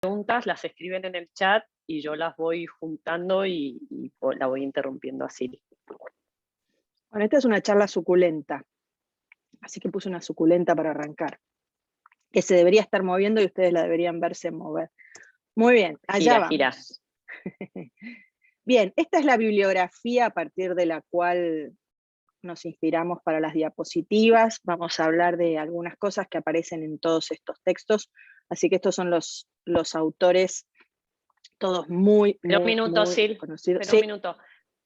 preguntas las escriben en el chat y yo las voy juntando y la voy interrumpiendo así. Bueno, esta es una charla suculenta, así que puse una suculenta para arrancar, que se debería estar moviendo y ustedes la deberían verse mover. Muy bien, allá Gira. vamos. Bien, esta es la bibliografía a partir de la cual nos inspiramos para las diapositivas. Vamos a hablar de algunas cosas que aparecen en todos estos textos, así que estos son los autores, todos muy Espera un minuto, Sil, conocidos. espera Sí. un minuto.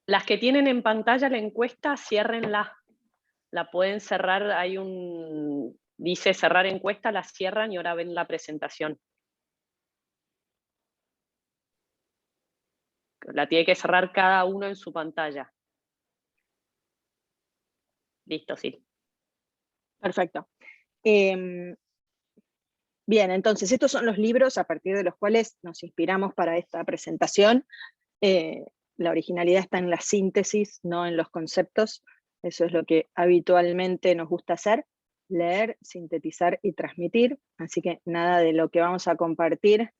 Las que tienen en pantalla la encuesta, ciérrenla. La pueden cerrar, dice cerrar encuesta, la cierran y ahora ven la presentación. La tiene que cerrar cada uno en su pantalla. Listo, sí. Perfecto. Bien, entonces estos son los libros a partir de los cuales nos inspiramos para esta presentación. La originalidad está en la síntesis, no en los conceptos. Eso es lo que habitualmente nos gusta hacer: leer, sintetizar y transmitir. Así que nada de lo que vamos a compartir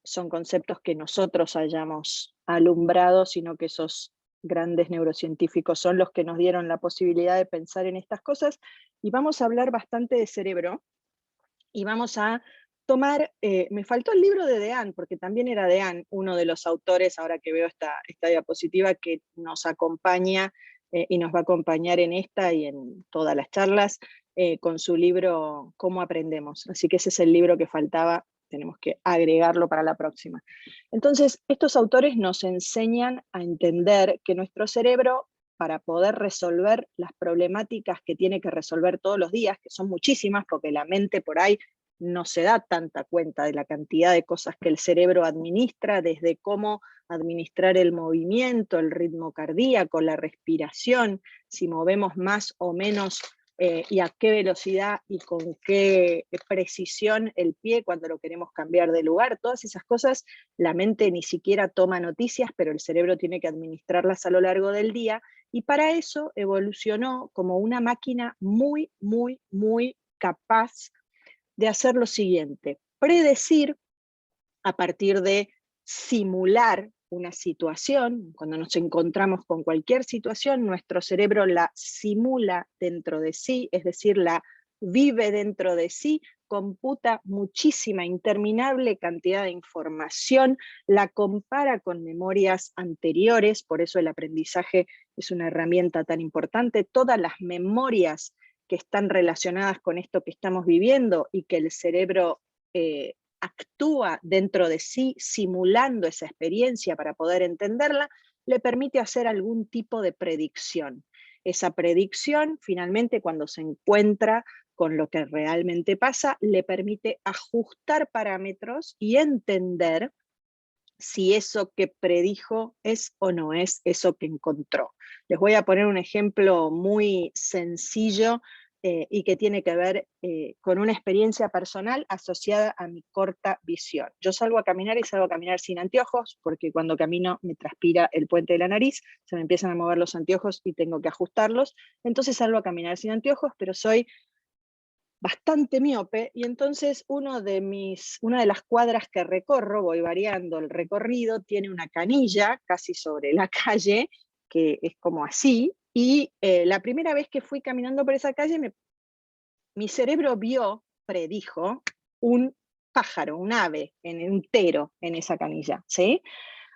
son conceptos que nosotros hayamos alumbrado, sino que esos grandes neurocientíficos son los que nos dieron la posibilidad de pensar en estas cosas. Y vamos a hablar bastante de cerebro, y vamos a tomar, me faltó el libro de Dean, porque también era Dean uno de los autores, ahora que veo esta diapositiva, que nos acompaña y nos va a acompañar en esta y en todas las charlas, con su libro Cómo aprendemos. Así que ese es el libro que faltaba, tenemos que agregarlo para la próxima. Entonces, estos autores nos enseñan a entender que nuestro cerebro, para poder resolver las problemáticas que tiene que resolver todos los días, que son muchísimas, porque la mente por ahí no se da tanta cuenta de la cantidad de cosas que el cerebro administra, desde cómo administrar el movimiento, el ritmo cardíaco, la respiración, si movemos más o menos y a qué velocidad y con qué precisión el pie cuando lo queremos cambiar de lugar. Todas esas cosas la mente ni siquiera toma noticias, pero el cerebro tiene que administrarlas a lo largo del día, y para eso evolucionó como una máquina muy, muy, muy capaz de hacer lo siguiente: predecir a partir de simular una situación. Cuando nos encontramos con cualquier situación, nuestro cerebro la simula dentro de sí, es decir, la vive dentro de sí, computa muchísima, interminable cantidad de información, la compara con memorias anteriores, por eso el aprendizaje es una herramienta tan importante. Todas las memorias que están relacionadas con esto que estamos viviendo y que el cerebro actúa dentro de sí, simulando esa experiencia para poder entenderla, le permite hacer algún tipo de predicción. Esa predicción, finalmente, cuando se encuentra con lo que realmente pasa, le permite ajustar parámetros y entender si eso que predijo es o no es eso que encontró. Les voy a poner un ejemplo muy sencillo y que tiene que ver con una experiencia personal asociada a mi corta visión. Yo salgo a caminar y salgo a caminar sin anteojos, porque cuando camino me transpira el puente de la nariz, se me empiezan a mover los anteojos y tengo que ajustarlos. Entonces salgo a caminar sin anteojos, pero soy bastante miope, y entonces una de las cuadras que recorro, voy variando el recorrido, tiene una canilla casi sobre la calle, que es como así, y la primera vez que fui caminando por esa calle, mi cerebro predijo un pájaro, un ave, un tero en esa canilla, ¿sí?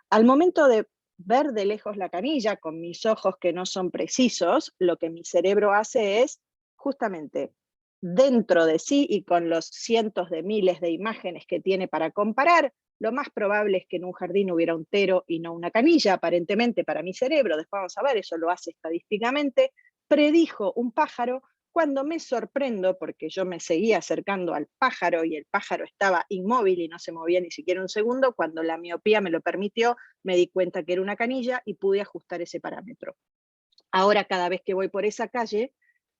Al momento de ver de lejos la canilla, con mis ojos que no son precisos, lo que mi cerebro hace es, justamente, dentro de sí y con los cientos de miles de imágenes que tiene para comparar, lo más probable es que en un jardín hubiera un tero y no una canilla, aparentemente para mi cerebro. Después vamos a ver, eso lo hace estadísticamente. Predijo un pájaro. Cuando me sorprendo, porque yo me seguía acercando al pájaro y el pájaro estaba inmóvil y no se movía ni siquiera un segundo, cuando la miopía me lo permitió, me di cuenta que era una canilla y pude ajustar ese parámetro. Ahora, cada vez que voy por esa calle,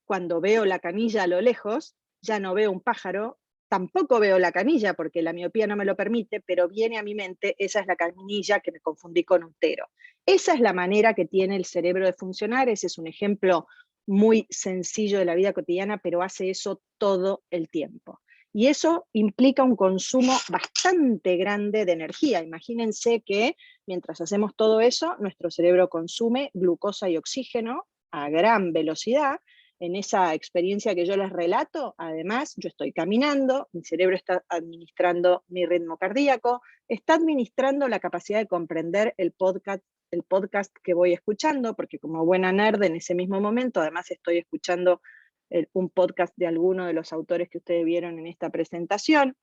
cuando veo la canilla a lo lejos, ya no veo un pájaro, tampoco veo la canilla porque la miopía no me lo permite, pero viene a mi mente: esa es la canilla que me confundí con un tero. Esa es la manera que tiene el cerebro de funcionar. Ese es un ejemplo muy sencillo de la vida cotidiana, pero hace eso todo el tiempo. Y eso implica un consumo bastante grande de energía. Imagínense que mientras hacemos todo eso, nuestro cerebro consume glucosa y oxígeno a gran velocidad. En esa experiencia que yo les relato, además, yo estoy caminando, mi cerebro está administrando mi ritmo cardíaco, está administrando la capacidad de comprender el podcast que voy escuchando, porque como buena nerd en ese mismo momento, además estoy escuchando un podcast de alguno de los autores que ustedes vieron en esta presentación.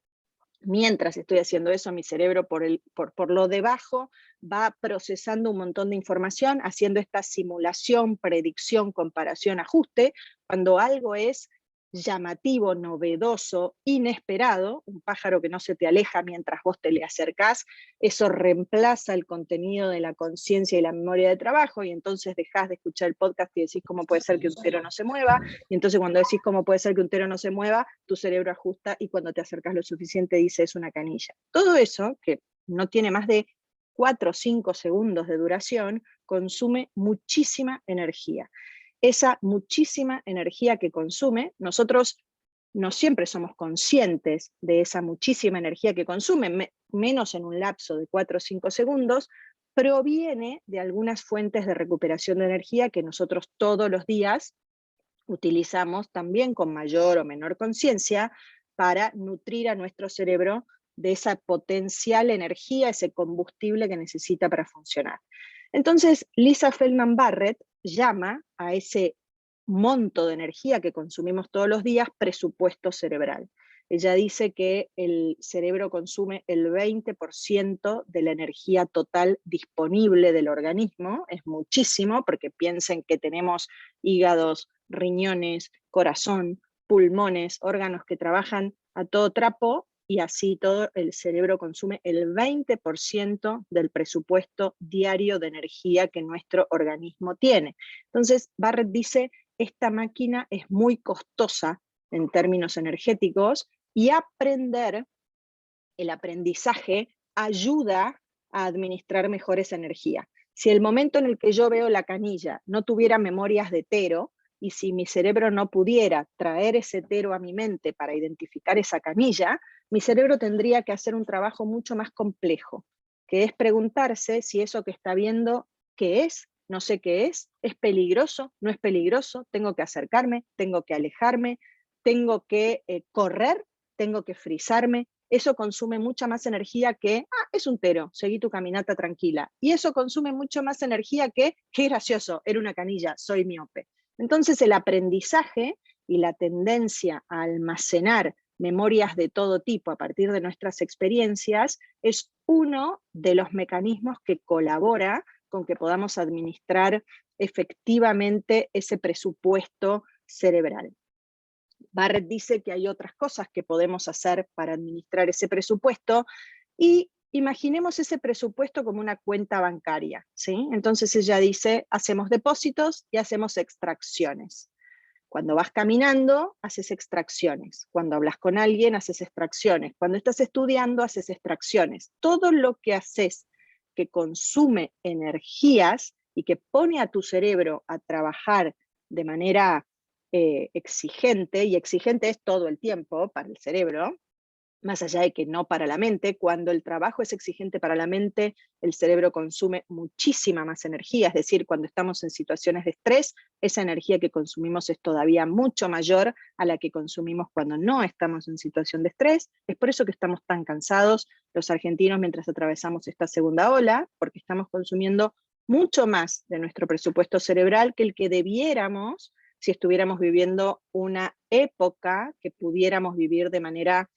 Mientras estoy haciendo eso, mi cerebro por lo debajo va procesando un montón de información, haciendo esta simulación, predicción, comparación, ajuste. Cuando algo es llamativo, novedoso, inesperado, un pájaro que no se te aleja mientras vos te le acercás, eso reemplaza el contenido de la conciencia y la memoria de trabajo, y entonces dejás de escuchar el podcast y decís cómo puede ser que un tero no se mueva, y entonces cuando decís cómo puede ser que un tero no se mueva, tu cerebro ajusta y cuando te acercas lo suficiente dice es una canilla. Todo eso, que no tiene más de 4 o 5 segundos de duración, consume muchísima energía. Esa muchísima energía que consume, nosotros no siempre somos conscientes de esa muchísima energía que consume, menos en un lapso de 4 o 5 segundos, proviene de algunas fuentes de recuperación de energía que nosotros todos los días utilizamos también con mayor o menor conciencia para nutrir a nuestro cerebro de esa potencial energía, ese combustible que necesita para funcionar. Entonces, Lisa Feldman Barrett llama a ese monto de energía que consumimos todos los días presupuesto cerebral. Ella dice que el cerebro consume el 20% de la energía total disponible del organismo, es muchísimo, porque piensen que tenemos hígados, riñones, corazón, pulmones, órganos que trabajan a todo trapo, y así todo el cerebro consume el 20% del presupuesto diario de energía que nuestro organismo tiene. Entonces, Barrett dice, esta máquina es muy costosa en términos energéticos, y el aprendizaje ayuda a administrar mejor esa energía. Si el momento en el que yo veo la canilla no tuviera memorias de tero, y si mi cerebro no pudiera traer ese tero a mi mente para identificar esa canilla, mi cerebro tendría que hacer un trabajo mucho más complejo, que es preguntarse si eso que está viendo, ¿qué es? No sé qué es peligroso, no es peligroso, tengo que acercarme, tengo que alejarme, tengo que correr, tengo que frizarme. Eso consume mucha más energía que, es un tero, seguí tu caminata tranquila. Y eso consume mucho más energía que, qué gracioso, era una canilla, soy miope. Entonces el aprendizaje y la tendencia a almacenar memorias de todo tipo a partir de nuestras experiencias es uno de los mecanismos que colabora con que podamos administrar efectivamente ese presupuesto cerebral. Barrett dice que hay otras cosas que podemos hacer para administrar ese presupuesto, y imaginemos ese presupuesto como una cuenta bancaria, ¿sí? Entonces ella dice, hacemos depósitos y hacemos extracciones. Cuando vas caminando, haces extracciones. Cuando hablas con alguien, haces extracciones. Cuando estás estudiando, haces extracciones. Todo lo que haces que consume energías y que pone a tu cerebro a trabajar de manera exigente, y exigente es todo el tiempo para el cerebro, más allá de que no para la mente. Cuando el trabajo es exigente para la mente, el cerebro consume muchísima más energía, es decir, cuando estamos en situaciones de estrés, esa energía que consumimos es todavía mucho mayor a la que consumimos cuando no estamos en situación de estrés. Es por eso que estamos tan cansados los argentinos mientras atravesamos esta segunda ola, porque estamos consumiendo mucho más de nuestro presupuesto cerebral que el que debiéramos si estuviéramos viviendo una época que pudiéramos vivir de manera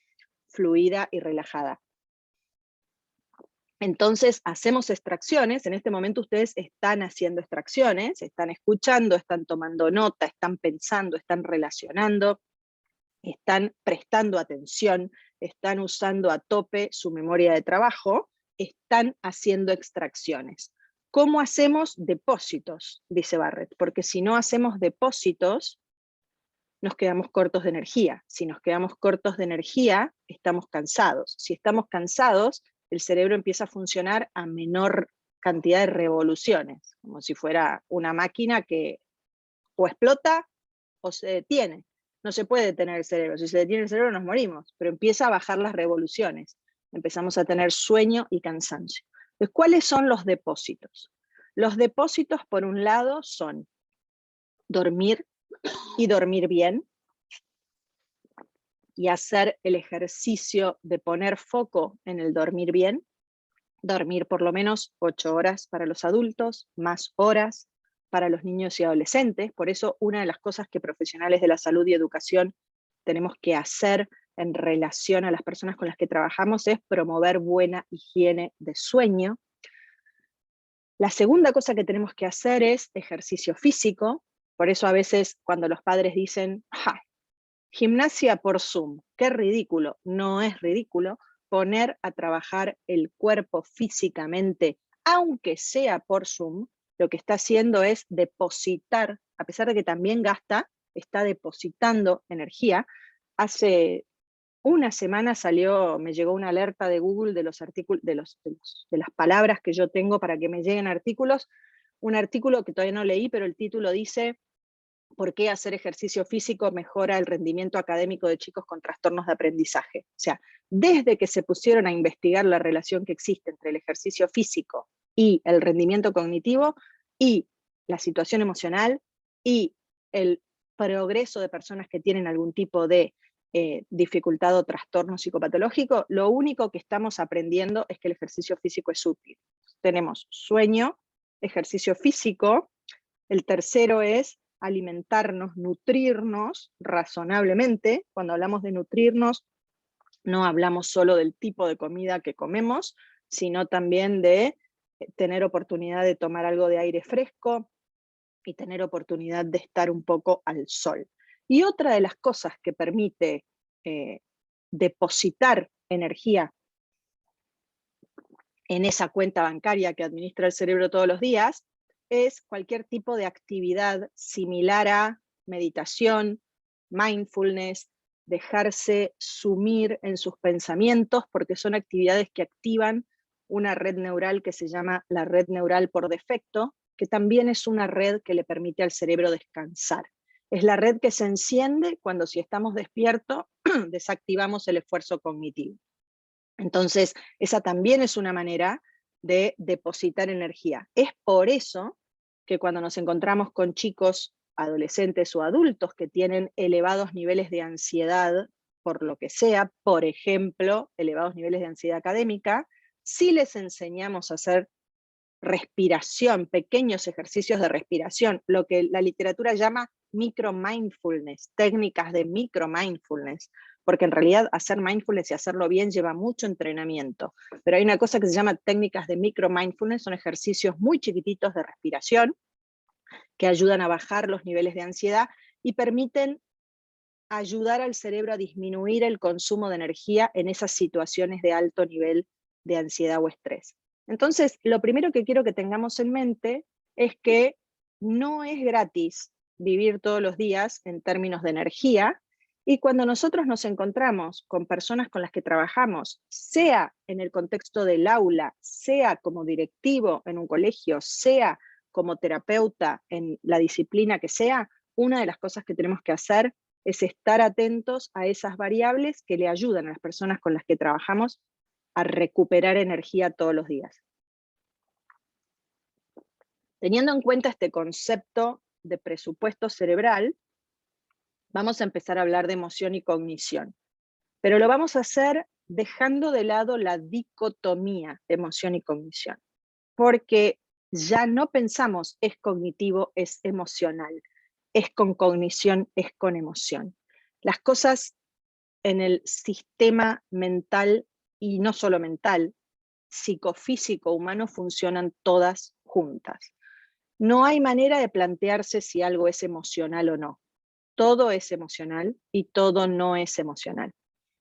fluida y relajada. Entonces hacemos extracciones. En este momento ustedes están haciendo extracciones, están escuchando, están tomando nota, están pensando, están relacionando, están prestando atención, están usando a tope su memoria de trabajo, están haciendo extracciones. ¿Cómo hacemos depósitos? Dice Barrett, porque si no hacemos depósitos, nos quedamos cortos de energía. Si nos quedamos cortos de energía, estamos cansados. Si estamos cansados, el cerebro empieza a funcionar a menor cantidad de revoluciones, como si fuera una máquina que o explota o se detiene. no se puede detener el cerebro. Si se detiene el cerebro nos morimos, pero empieza a bajar las revoluciones. Empezamos a tener sueño y cansancio. Entonces, ¿cuáles son los depósitos? Los depósitos, por un lado, son dormir y dormir bien, y hacer el ejercicio de poner foco en el dormir bien, dormir por lo menos 8 horas para los adultos, más horas para los niños y adolescentes. Por eso una de las cosas que profesionales de la salud y educación tenemos que hacer en relación a las personas con las que trabajamos es promover buena higiene de sueño. La segunda cosa que tenemos que hacer es ejercicio físico. Por eso a veces cuando los padres dicen, gimnasia por Zoom, qué ridículo. No es ridículo poner a trabajar el cuerpo físicamente, aunque sea por Zoom. Lo que está haciendo es depositar, a pesar de que también gasta, está depositando energía. Hace una semana me llegó una alerta de Google de los artículos, de las palabras que yo tengo para que me lleguen artículos. Un artículo que todavía no leí, pero el título dice: ¿por qué hacer ejercicio físico mejora el rendimiento académico de chicos con trastornos de aprendizaje? O sea, desde que se pusieron a investigar la relación que existe entre el ejercicio físico y el rendimiento cognitivo, y la situación emocional, y el progreso de personas que tienen algún tipo de dificultad o trastorno psicopatológico, lo único que estamos aprendiendo es que el ejercicio físico es útil. Tenemos sueño, ejercicio físico. El tercero es alimentarnos, nutrirnos razonablemente. Cuando hablamos de nutrirnos, no hablamos solo del tipo de comida que comemos, sino también de tener oportunidad de tomar algo de aire fresco y tener oportunidad de estar un poco al sol. Y otra de las cosas que permite depositar energía en esa cuenta bancaria que administra el cerebro todos los días es cualquier tipo de actividad similar a meditación, mindfulness, dejarse sumir en sus pensamientos, porque son actividades que activan una red neural que se llama la red neural por defecto, que también es una red que le permite al cerebro descansar. Es la red que se enciende cuando, si estamos despiertos, desactivamos el esfuerzo cognitivo. Entonces, esa también es una manera de depositar energía. Es por eso que cuando nos encontramos con chicos, adolescentes o adultos que tienen elevados niveles de ansiedad, por lo que sea, por ejemplo, elevados niveles de ansiedad académica, sí les enseñamos a hacer respiración, pequeños ejercicios de respiración, lo que la literatura llama micro-mindfulness, técnicas de micro-mindfulness, porque en realidad hacer mindfulness y hacerlo bien lleva mucho entrenamiento, pero hay una cosa que se llama técnicas de micro-mindfulness, son ejercicios muy chiquititos de respiración, que ayudan a bajar los niveles de ansiedad y permiten ayudar al cerebro a disminuir el consumo de energía en esas situaciones de alto nivel de ansiedad o estrés. Entonces, lo primero que quiero que tengamos en mente es que no es gratis vivir todos los días en términos de energía, y cuando nosotros nos encontramos con personas con las que trabajamos, sea en el contexto del aula, sea como directivo en un colegio, sea como terapeuta en la disciplina que sea, una de las cosas que tenemos que hacer es estar atentos a esas variables que le ayudan a las personas con las que trabajamos a recuperar energía todos los días. Teniendo en cuenta este concepto de presupuesto cerebral, vamos a empezar a hablar de emoción y cognición. Pero lo vamos a hacer dejando de lado la dicotomía de emoción y cognición, porque ya no pensamos es cognitivo, es emocional, es con cognición, es con emoción. Las cosas en el sistema mental, y no solo mental, psicofísico humano, funcionan todas juntas. No hay manera de plantearse si algo es emocional o no. Todo es emocional y todo no es emocional.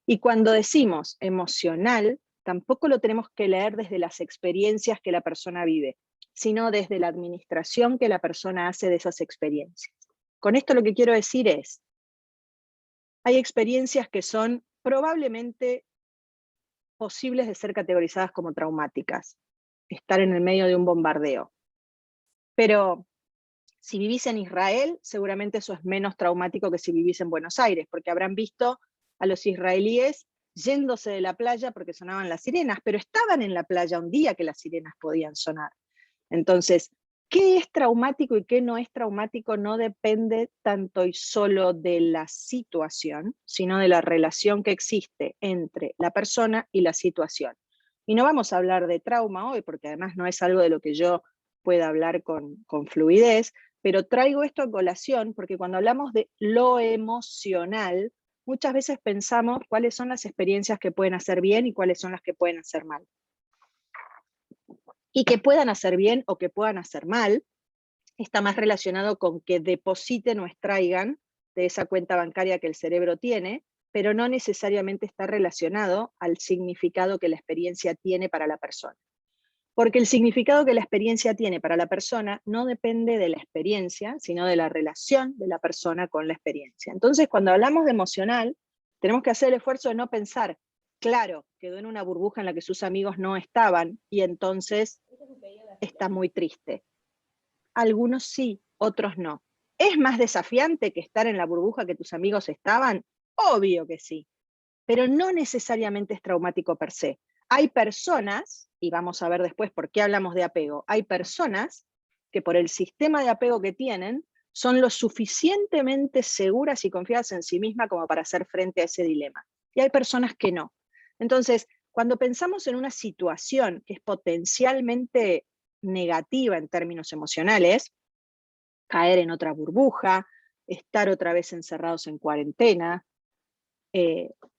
Y cuando decimos emocional, tampoco lo tenemos que leer desde las experiencias que la persona vive, sino desde la administración que la persona hace de esas experiencias. Con esto lo que quiero decir es, hay experiencias que son probablemente posibles de ser categorizadas como traumáticas. Estar en el medio de un bombardeo. Pero Si vivís en Israel, seguramente eso es menos traumático que si vivís en Buenos Aires, porque habrán visto a los israelíes yéndose de la playa porque sonaban las sirenas, pero estaban en la playa un día que las sirenas podían sonar. Entonces, ¿qué es traumático y qué no es traumático? No depende tanto y solo de la situación, sino de la relación que existe entre la persona y la situación. Y no vamos a hablar de trauma hoy, porque además no es algo de lo que yo pueda hablar con fluidez, pero traigo esto a colación porque cuando hablamos de lo emocional, muchas veces pensamos cuáles son las experiencias que pueden hacer bien y cuáles son las que pueden hacer mal. Y que puedan hacer bien o que puedan hacer mal, está más relacionado con que depositen o extraigan de esa cuenta bancaria que el cerebro tiene, pero no necesariamente está relacionado al significado que la experiencia tiene para la persona. Porque el significado que la experiencia tiene para la persona no depende de la experiencia, sino de la relación de la persona con la experiencia. Entonces, cuando hablamos de emocional, tenemos que hacer el esfuerzo de no pensar, claro, quedó en una burbuja en la que sus amigos no estaban y entonces está muy triste. Algunos sí, otros no. ¿Es más desafiante que estar en la burbuja que tus amigos estaban? Obvio que sí, pero no necesariamente es traumático per se. Hay personas, y vamos a ver después por qué hablamos de apego, hay personas que por el sistema de apego que tienen, son lo suficientemente seguras y confiadas en sí mismas como para hacer frente a ese dilema. Y hay personas que no. Entonces, cuando pensamos en una situación que es potencialmente negativa en términos emocionales, caer en otra burbuja, estar otra vez encerrados en cuarentena,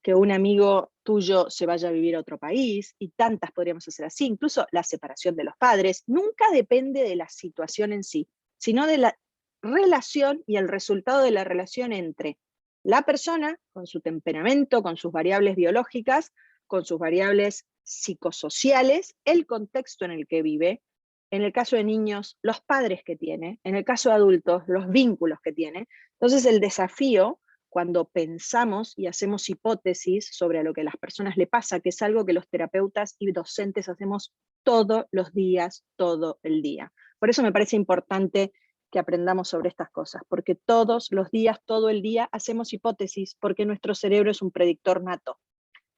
que un amigo tuyo se vaya a vivir a otro país, y tantas podríamos hacer así, incluso la separación de los padres, nunca depende de la situación en sí, sino de la relación y el resultado de la relación entre la persona, con su temperamento, con sus variables biológicas, con sus variables psicosociales, el contexto en el que vive, en el caso de niños, los padres que tiene, en el caso de adultos, los vínculos que tiene. Entonces el desafío cuando pensamos y hacemos hipótesis sobre lo que a las personas le pasa, que es algo que los terapeutas y docentes hacemos todos los días, todo el día. Por eso me parece importante que aprendamos sobre estas cosas, porque todos los días, todo el día, hacemos hipótesis, porque nuestro cerebro es un predictor nato.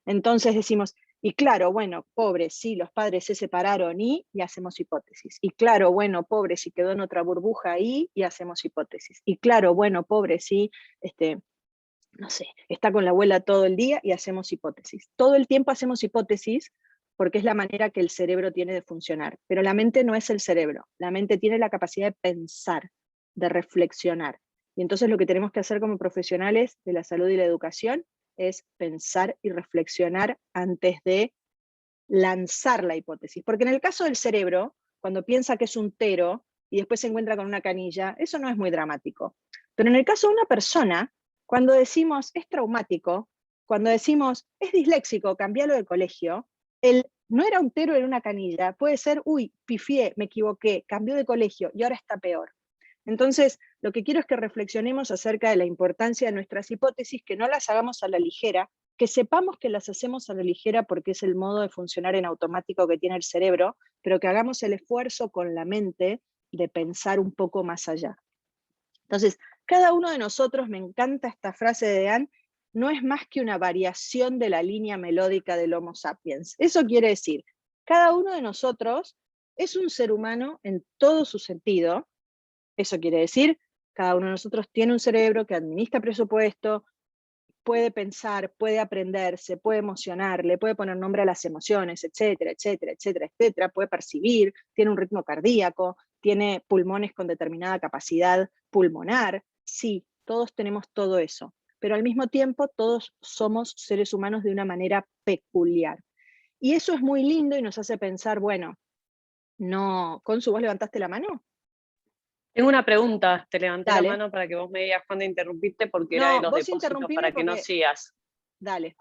Entonces decimos, y claro, bueno, pobre, sí, los padres se separaron y hacemos hipótesis. Y claro, bueno, pobre, si quedó en otra burbuja y hacemos hipótesis. Y claro, bueno, pobre, sí, no sé, está con la abuela todo el día y hacemos hipótesis. Todo el tiempo hacemos hipótesis porque es la manera que el cerebro tiene de funcionar. Pero la mente no es el cerebro. La mente tiene la capacidad de pensar, de reflexionar. Y entonces lo que tenemos que hacer como profesionales de la salud y la educación es pensar y reflexionar antes de lanzar la hipótesis. Porque en el caso del cerebro, cuando piensa que es un tero y después se encuentra con una canilla, eso no es muy dramático. Pero en el caso de una persona, cuando decimos es traumático, cuando decimos es disléxico, cambialo de colegio, el no era un tero, era una canilla, puede ser, uy, pifié, me equivoqué, cambió de colegio y ahora está peor. Entonces, lo que quiero es que reflexionemos acerca de la importancia de nuestras hipótesis, que no las hagamos a la ligera, que sepamos que las hacemos a la ligera porque es el modo de funcionar en automático que tiene el cerebro, pero que hagamos el esfuerzo con la mente de pensar un poco más allá. Entonces, cada uno de nosotros, me encanta esta frase de Dean, no es más que una variación de la línea melódica del Homo sapiens. Eso quiere decir, cada uno de nosotros es un ser humano en todo su sentido. Eso quiere decir, cada uno de nosotros tiene un cerebro que administra presupuesto, puede pensar, puede aprender, se puede emocionar, le puede poner nombre a las emociones, etcétera, etcétera, etcétera, etcétera, puede percibir, tiene un ritmo cardíaco, tiene pulmones con determinada capacidad pulmonar. Sí, todos tenemos todo eso, pero al mismo tiempo todos somos seres humanos de una manera peculiar. Y eso es muy lindo y nos hace pensar, bueno, no, Consu, ¿vos levantaste la mano? Tengo una pregunta, te levanté la Dale. mano para que vos me digas cuándo interrumpiste porque era de No, los vos depósitos interrumpime para que no porque, sigas. dale.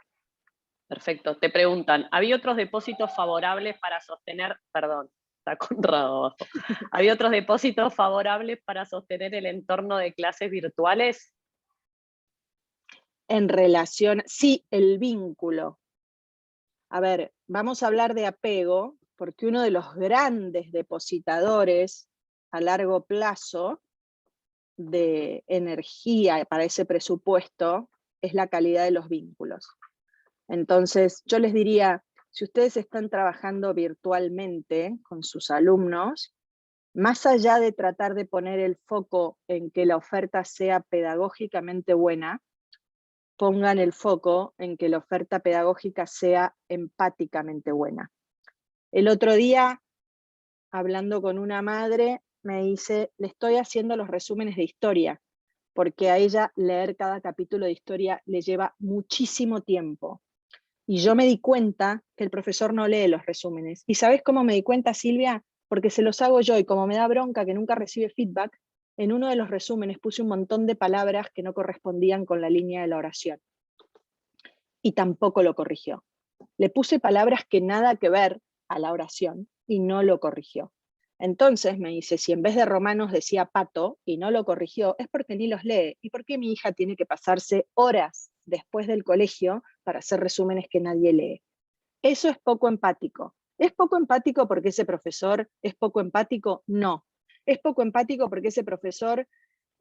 Perfecto, te preguntan, ¿había otros depósitos favorables para sostener, perdón, está Conrado abajo, ¿había otros depósitos favorables para sostener el entorno de clases virtuales? En relación, sí, el vínculo. A ver, vamos a hablar de apego, porque uno de los grandes depositadores a largo plazo de energía para ese presupuesto es la calidad de los vínculos. Entonces, yo les diría, si ustedes están trabajando virtualmente con sus alumnos, más allá de tratar de poner el foco en que la oferta sea pedagógicamente buena, pongan el foco en que la oferta pedagógica sea empáticamente buena. El otro día, hablando con una madre, me dice, le estoy haciendo los resúmenes de historia, porque a ella leer cada capítulo de historia le lleva muchísimo tiempo. Y yo me di cuenta que el profesor no lee los resúmenes. ¿Y sabes cómo me di cuenta, Silvia? Porque se los hago yo, y como me da bronca que nunca recibe feedback, en uno de los resúmenes puse un montón de palabras que no correspondían con la línea de la oración. Y tampoco lo corrigió. Le puse palabras que nada que ver a la oración y no lo corrigió. Entonces me dice, si en vez de romanos decía pato y no lo corrigió, es porque ni los lee. ¿Y por qué mi hija tiene que pasarse horas después del colegio para hacer resúmenes que nadie lee? Eso es poco empático. ¿Es poco empático porque ese profesor es poco empático? No. Es poco empático porque ese profesor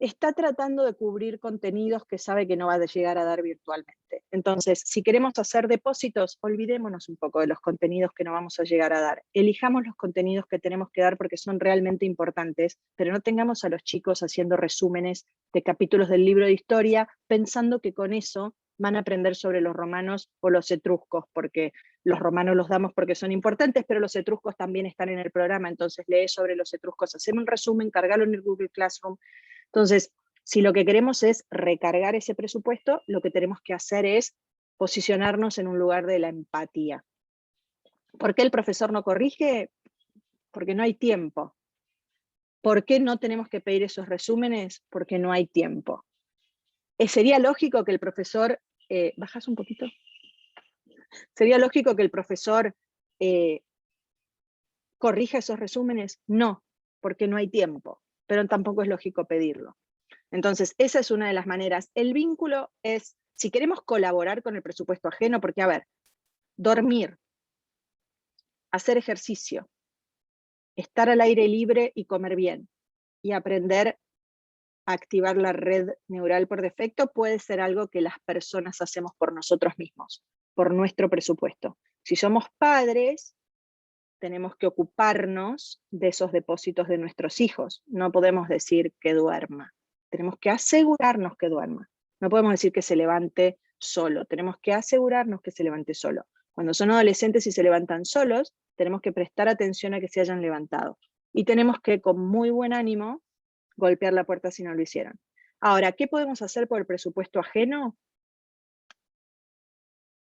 está tratando de cubrir contenidos que sabe que no va a llegar a dar virtualmente. Entonces, si queremos hacer depósitos, olvidémonos un poco de los contenidos que no vamos a llegar a dar. Elijamos los contenidos que tenemos que dar porque son realmente importantes, pero no tengamos a los chicos haciendo resúmenes de capítulos del libro de historia, pensando que con eso van a aprender sobre los romanos o los etruscos, porque los romanos los damos porque son importantes, pero los etruscos también están en el programa, entonces lee sobre los etruscos, hacemos un resumen, cargalo en el Google Classroom. Entonces, si lo que queremos es recargar ese presupuesto, lo que tenemos que hacer es posicionarnos en un lugar de la empatía. ¿Por qué el profesor no corrige? Porque no hay tiempo. ¿Por qué no tenemos que pedir esos resúmenes? Porque no hay tiempo. Sería lógico que el profesor, ¿bajas un poquito? ¿Sería lógico que el profesor corrija esos resúmenes? No, porque no hay tiempo, pero tampoco es lógico pedirlo. Entonces, esa es una de las maneras. El vínculo es, si queremos colaborar con el presupuesto ajeno, porque, a ver, dormir, hacer ejercicio, estar al aire libre y comer bien, y aprender a activar la red neural por defecto, puede ser algo que las personas hacemos por nosotros mismos, por nuestro presupuesto. Si somos padres, tenemos que ocuparnos de esos depósitos de nuestros hijos. No podemos decir que duerma. Tenemos que asegurarnos que duerma. No podemos decir que se levante solo. Tenemos que asegurarnos que se levante solo. Cuando son adolescentes y se levantan solos, tenemos que prestar atención a que se hayan levantado. Y tenemos que, con muy buen ánimo, golpear la puerta si no lo hicieron. Ahora, ¿qué podemos hacer por el presupuesto ajeno?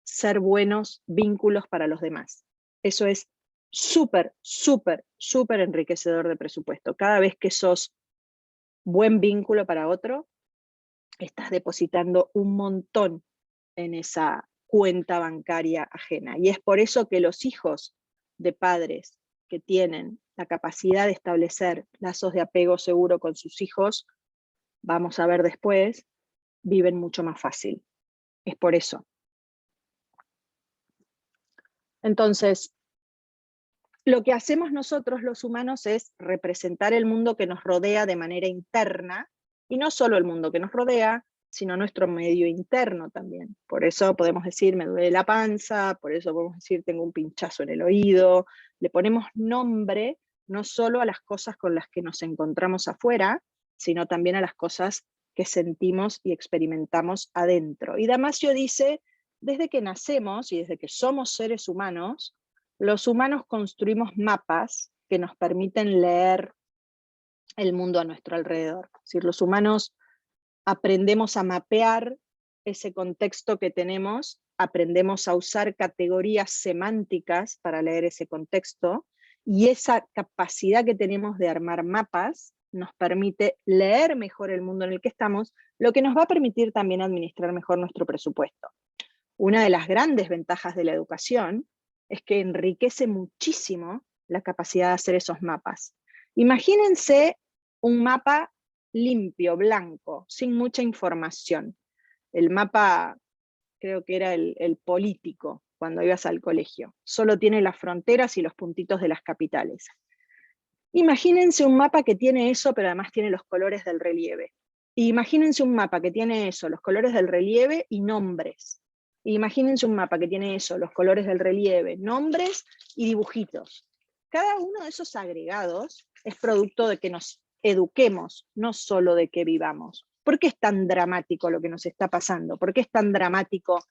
Ser buenos vínculos para los demás. Eso es súper, súper, súper enriquecedor de presupuesto. Cada vez que sos buen vínculo para otro, estás depositando un montón en esa cuenta bancaria ajena. Y es por eso que los hijos de padres que tienen la capacidad de establecer lazos de apego seguro con sus hijos, vamos a ver después, viven mucho más fácil. Es por eso. Entonces, lo que hacemos nosotros los humanos es representar el mundo que nos rodea de manera interna, y no solo el mundo que nos rodea, sino nuestro medio interno también. Por eso podemos decir, me duele la panza, por eso podemos decir, tengo un pinchazo en el oído. Le ponemos nombre no solo a las cosas con las que nos encontramos afuera, sino también a las cosas que sentimos y experimentamos adentro. Y Damasio dice, desde que nacemos y desde que somos seres humanos, los humanos construimos mapas que nos permiten leer el mundo a nuestro alrededor. Es decir, los humanos aprendemos a mapear ese contexto que tenemos, aprendemos a usar categorías semánticas para leer ese contexto, y esa capacidad que tenemos de armar mapas nos permite leer mejor el mundo en el que estamos, lo que nos va a permitir también administrar mejor nuestro presupuesto. Una de las grandes ventajas de la educación es que enriquece muchísimo la capacidad de hacer esos mapas. Imagínense un mapa limpio, blanco, sin mucha información. El mapa, creo que era el político, cuando ibas al colegio. Solo tiene las fronteras y los puntitos de las capitales. Imagínense un mapa que tiene eso, pero además tiene los colores del relieve. Imagínense un mapa que tiene eso, los colores del relieve y nombres. Imagínense un mapa que tiene eso, los colores del relieve, nombres y dibujitos. Cada uno de esos agregados es producto de que nos eduquemos, no solo de que vivamos. ¿Por qué es tan dramático lo que nos está pasando? ¿Por qué es tan dramático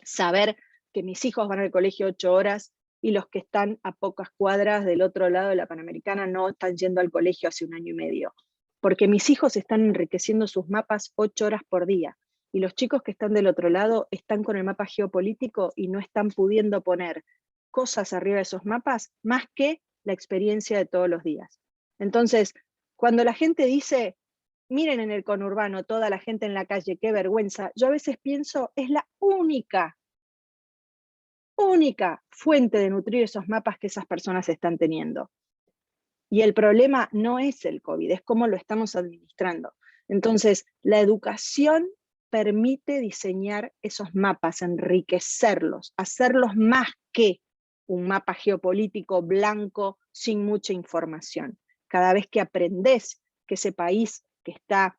saber que mis hijos van al colegio 8 horas y los que están a pocas cuadras del otro lado de la Panamericana no están yendo al colegio hace 1 año y medio? Porque mis hijos están enriqueciendo sus mapas 8 horas por día, y los chicos que están del otro lado están con el mapa geopolítico y no están pudiendo poner cosas arriba de esos mapas más que la experiencia de todos los días. Entonces, cuando la gente dice, miren en el conurbano toda la gente en la calle, qué vergüenza, yo a veces pienso, es la única fuente de nutrir esos mapas que esas personas están teniendo. Y el problema no es el COVID, es cómo lo estamos administrando. Entonces, la educación permite diseñar esos mapas, enriquecerlos, hacerlos más que un mapa geopolítico blanco sin mucha información. Cada vez que aprendés que ese país que está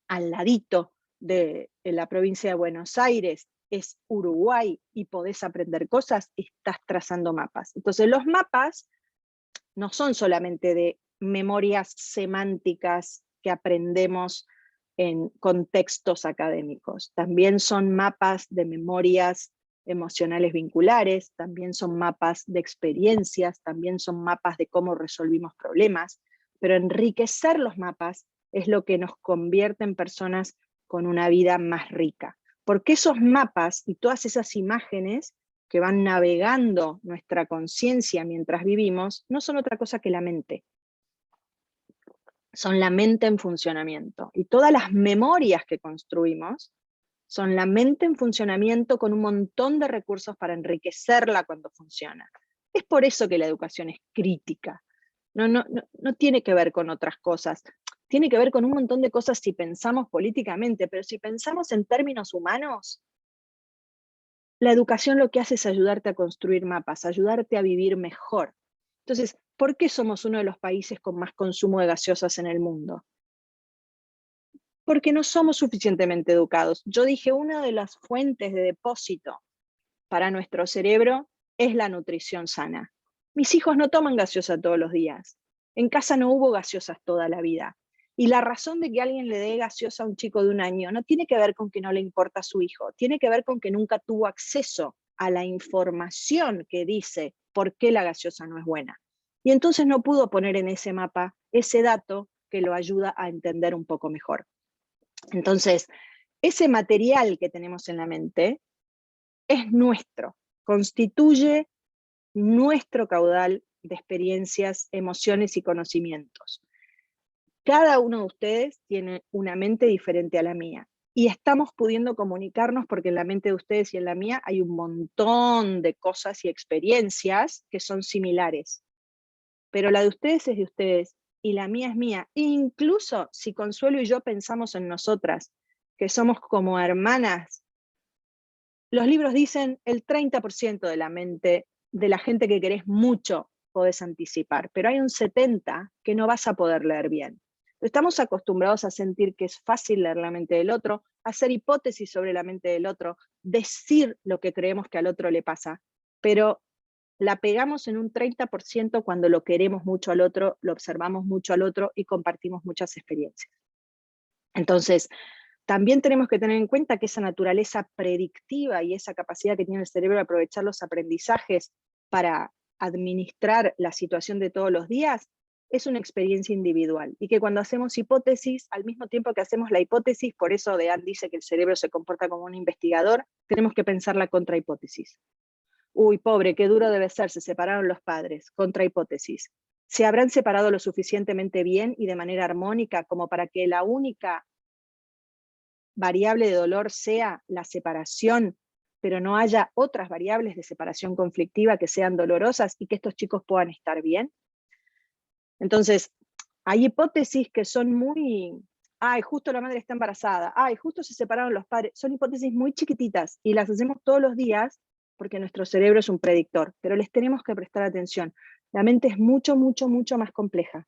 al ladito de la provincia de Buenos Aires es Uruguay y podés aprender cosas, estás trazando mapas. Entonces los mapas no son solamente de memorias semánticas que aprendemos en contextos académicos, también son mapas de memorias emocionales vinculares, también son mapas de experiencias, también son mapas de cómo resolvimos problemas, pero enriquecer los mapas es lo que nos convierte en personas con una vida más rica. Porque esos mapas y todas esas imágenes que van navegando nuestra conciencia mientras vivimos, no son otra cosa que la mente. Son la mente en funcionamiento. Y todas las memorias que construimos son la mente en funcionamiento con un montón de recursos para enriquecerla cuando funciona. Es por eso que la educación es crítica. No tiene que ver con otras cosas. Tiene que ver con un montón de cosas si pensamos políticamente, pero si pensamos en términos humanos, la educación lo que hace es ayudarte a construir mapas, ayudarte a vivir mejor. Entonces, ¿por qué somos uno de los países con más consumo de gaseosas en el mundo? Porque no somos suficientemente educados. Yo dije, una de las fuentes de depósito para nuestro cerebro es la nutrición sana. Mis hijos no toman gaseosa todos los días. En casa no hubo gaseosas toda la vida. Y la razón de que alguien le dé gaseosa a un chico de 1 año no tiene que ver con que no le importa a su hijo, tiene que ver con que nunca tuvo acceso a la información que dice por qué la gaseosa no es buena. Y entonces no pudo poner en ese mapa ese dato que lo ayuda a entender un poco mejor. Entonces, ese material que tenemos en la mente es nuestro, constituye nuestro caudal de experiencias, emociones y conocimientos. Cada uno de ustedes tiene una mente diferente a la mía, y estamos pudiendo comunicarnos porque en la mente de ustedes y en la mía hay un montón de cosas y experiencias que son similares. Pero la de ustedes es de ustedes y la mía es mía. Incluso si Consuelo y yo pensamos en nosotras, que somos como hermanas, los libros dicen el 30% de la mente de la gente que querés mucho podés anticipar, pero hay un 70% que no vas a poder leer bien. Estamos acostumbrados a sentir que es fácil leer la mente del otro, hacer hipótesis sobre la mente del otro, decir lo que creemos que al otro le pasa, pero la pegamos en un 30% cuando lo queremos mucho al otro, lo observamos mucho al otro y compartimos muchas experiencias. Entonces, también tenemos que tener en cuenta que esa naturaleza predictiva y esa capacidad que tiene el cerebro de aprovechar los aprendizajes para administrar la situación de todos los días es una experiencia individual, y que cuando hacemos hipótesis, al mismo tiempo que hacemos la hipótesis, por eso Dean dice que el cerebro se comporta como un investigador, tenemos que pensar la contrahipótesis. Uy, pobre, qué duro debe ser, se separaron los padres, contrahipótesis. ¿Se habrán separado lo suficientemente bien y de manera armónica como para que la única variable de dolor sea la separación, pero no haya otras variables de separación conflictiva que sean dolorosas y que estos chicos puedan estar bien? Entonces, hay hipótesis que son muy, ay, justo la madre está embarazada, ay, justo se separaron los padres, son hipótesis muy chiquititas y las hacemos todos los días porque nuestro cerebro es un predictor, pero les tenemos que prestar atención. La mente es mucho, mucho, mucho más compleja.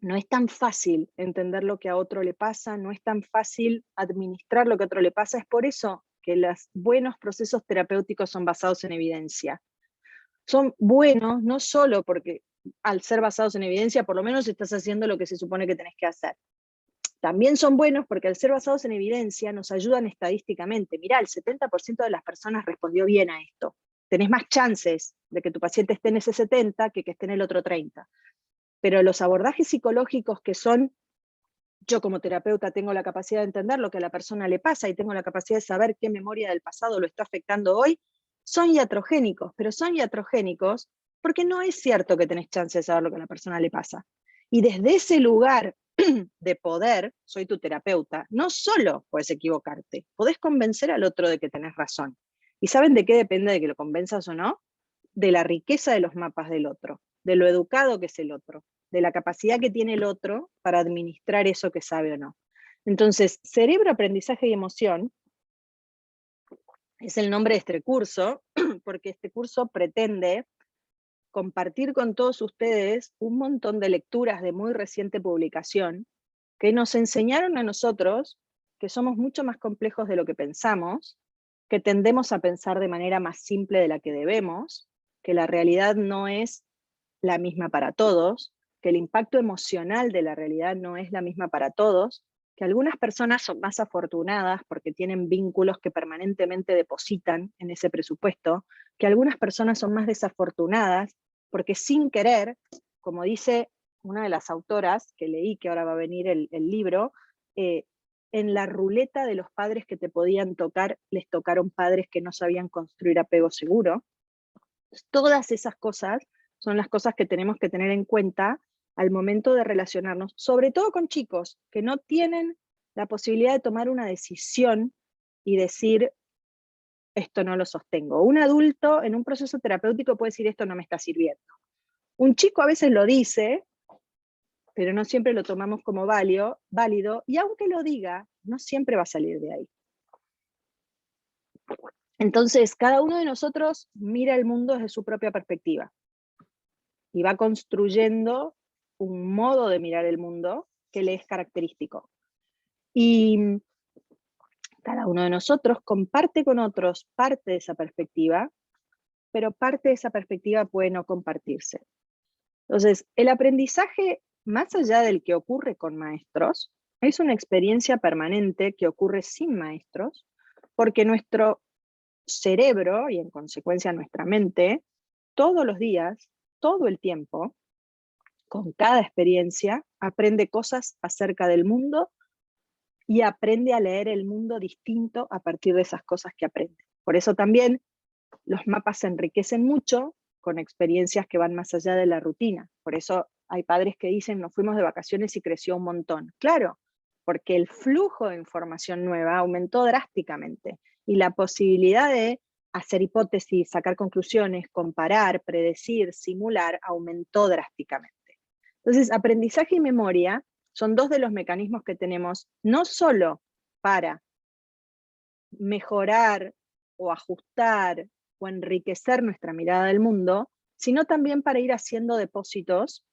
No es tan fácil entender lo que a otro le pasa, no es tan fácil administrar lo que a otro le pasa. Es por eso que los buenos procesos terapéuticos son basados en evidencia. Son buenos no solo porque al ser basados en evidencia, por lo menos estás haciendo lo que se supone que tenés que hacer. También son buenos porque al ser basados en evidencia nos ayudan estadísticamente. Mirá, el 70% de las personas respondió bien a esto. Tenés más chances de que tu paciente esté en ese 70 que esté en el otro 30. Pero los abordajes psicológicos que son, yo como terapeuta tengo la capacidad de entender lo que a la persona le pasa y tengo la capacidad de saber qué memoria del pasado lo está afectando hoy, son iatrogénicos, pero son iatrogénicos porque no es cierto que tenés chance de saber lo que a la persona le pasa. Y desde ese lugar de poder, soy tu terapeuta, no solo puedes equivocarte, podés convencer al otro de que tenés razón. ¿Y saben de qué depende de que lo convenzas o no? De la riqueza de los mapas del otro, de lo educado que es el otro, de la capacidad que tiene el otro para administrar eso que sabe o no. Entonces, cerebro, aprendizaje y emoción es el nombre de este curso, porque este curso pretende compartir con todos ustedes un montón de lecturas de muy reciente publicación que nos enseñaron a nosotros que somos mucho más complejos de lo que pensamos, que tendemos a pensar de manera más simple de la que debemos, que la realidad no es la misma para todos, que el impacto emocional de la realidad no es la misma para todos, que algunas personas son más afortunadas porque tienen vínculos que permanentemente depositan en ese presupuesto, que algunas personas son más desafortunadas porque sin querer, como dice una de las autoras que leí, que ahora va a venir el libro, en la ruleta de los padres que te podían tocar, les tocaron padres que no sabían construir apego seguro. Todas esas cosas son las cosas que tenemos que tener en cuenta al momento de relacionarnos, sobre todo con chicos que no tienen la posibilidad de tomar una decisión y decir, esto no lo sostengo. Un adulto en un proceso terapéutico puede decir, esto no me está sirviendo. Un chico a veces lo dice, pero no siempre lo tomamos como válido, y aunque lo diga, no siempre va a salir de ahí. Entonces, cada uno de nosotros mira el mundo desde su propia perspectiva y va construyendo un modo de mirar el mundo que le es característico. Y cada uno de nosotros comparte con otros parte de esa perspectiva, pero parte de esa perspectiva puede no compartirse. Entonces, el aprendizaje, más allá del que ocurre con maestros, es una experiencia permanente que ocurre sin maestros, porque nuestro cerebro, y en consecuencia nuestra mente, todos los días, todo el tiempo, con cada experiencia, aprende cosas acerca del mundo y aprende a leer el mundo distinto a partir de esas cosas que aprende. Por eso también los mapas se enriquecen mucho con experiencias que van más allá de la rutina. Por eso hay padres que dicen, nos fuimos de vacaciones y creció un montón. Claro, porque el flujo de información nueva aumentó drásticamente y la posibilidad de hacer hipótesis, sacar conclusiones, comparar, predecir, simular, aumentó drásticamente. Entonces, aprendizaje y memoria son dos de los mecanismos que tenemos, no solo para mejorar o ajustar o enriquecer nuestra mirada del mundo, sino también para ir haciendo depósitos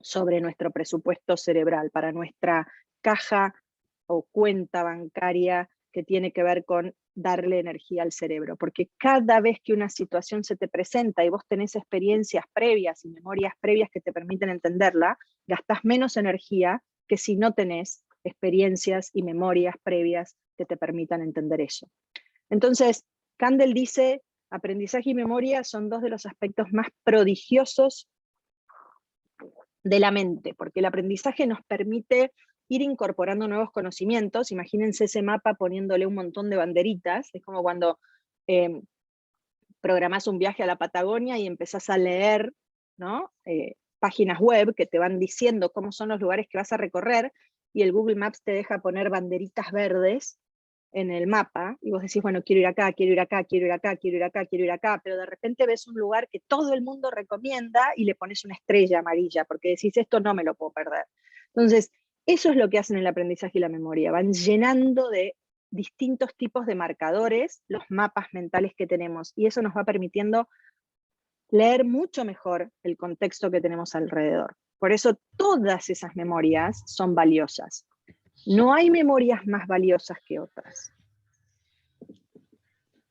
sobre nuestro presupuesto cerebral, para nuestra caja o cuenta bancaria que tiene que ver con darle energía al cerebro, porque cada vez que una situación se te presenta y vos tenés experiencias previas y memorias previas que te permiten entenderla, gastás menos energía que si no tenés experiencias y memorias previas que te permitan entender eso. Entonces, Kandel dice, aprendizaje y memoria son dos de los aspectos más prodigiosos de la mente, porque el aprendizaje nos permite ir incorporando nuevos conocimientos. Imagínense ese mapa poniéndole un montón de banderitas, es como cuando programás un viaje a la Patagonia y empezás a leer, ¿no? Páginas web que te van diciendo cómo son los lugares que vas a recorrer, y el Google Maps te deja poner banderitas verdes en el mapa, y vos decís, bueno, quiero ir acá, quiero ir acá, quiero ir acá, quiero ir acá, quiero ir acá, pero de repente ves un lugar que todo el mundo recomienda y le pones una estrella amarilla, porque decís, esto no me lo puedo perder. Entonces, eso es lo que hacen el aprendizaje y la memoria, van llenando de distintos tipos de marcadores, los mapas mentales que tenemos, y eso nos va permitiendo leer mucho mejor el contexto que tenemos alrededor. Por eso todas esas memorias son valiosas. No hay memorias más valiosas que otras.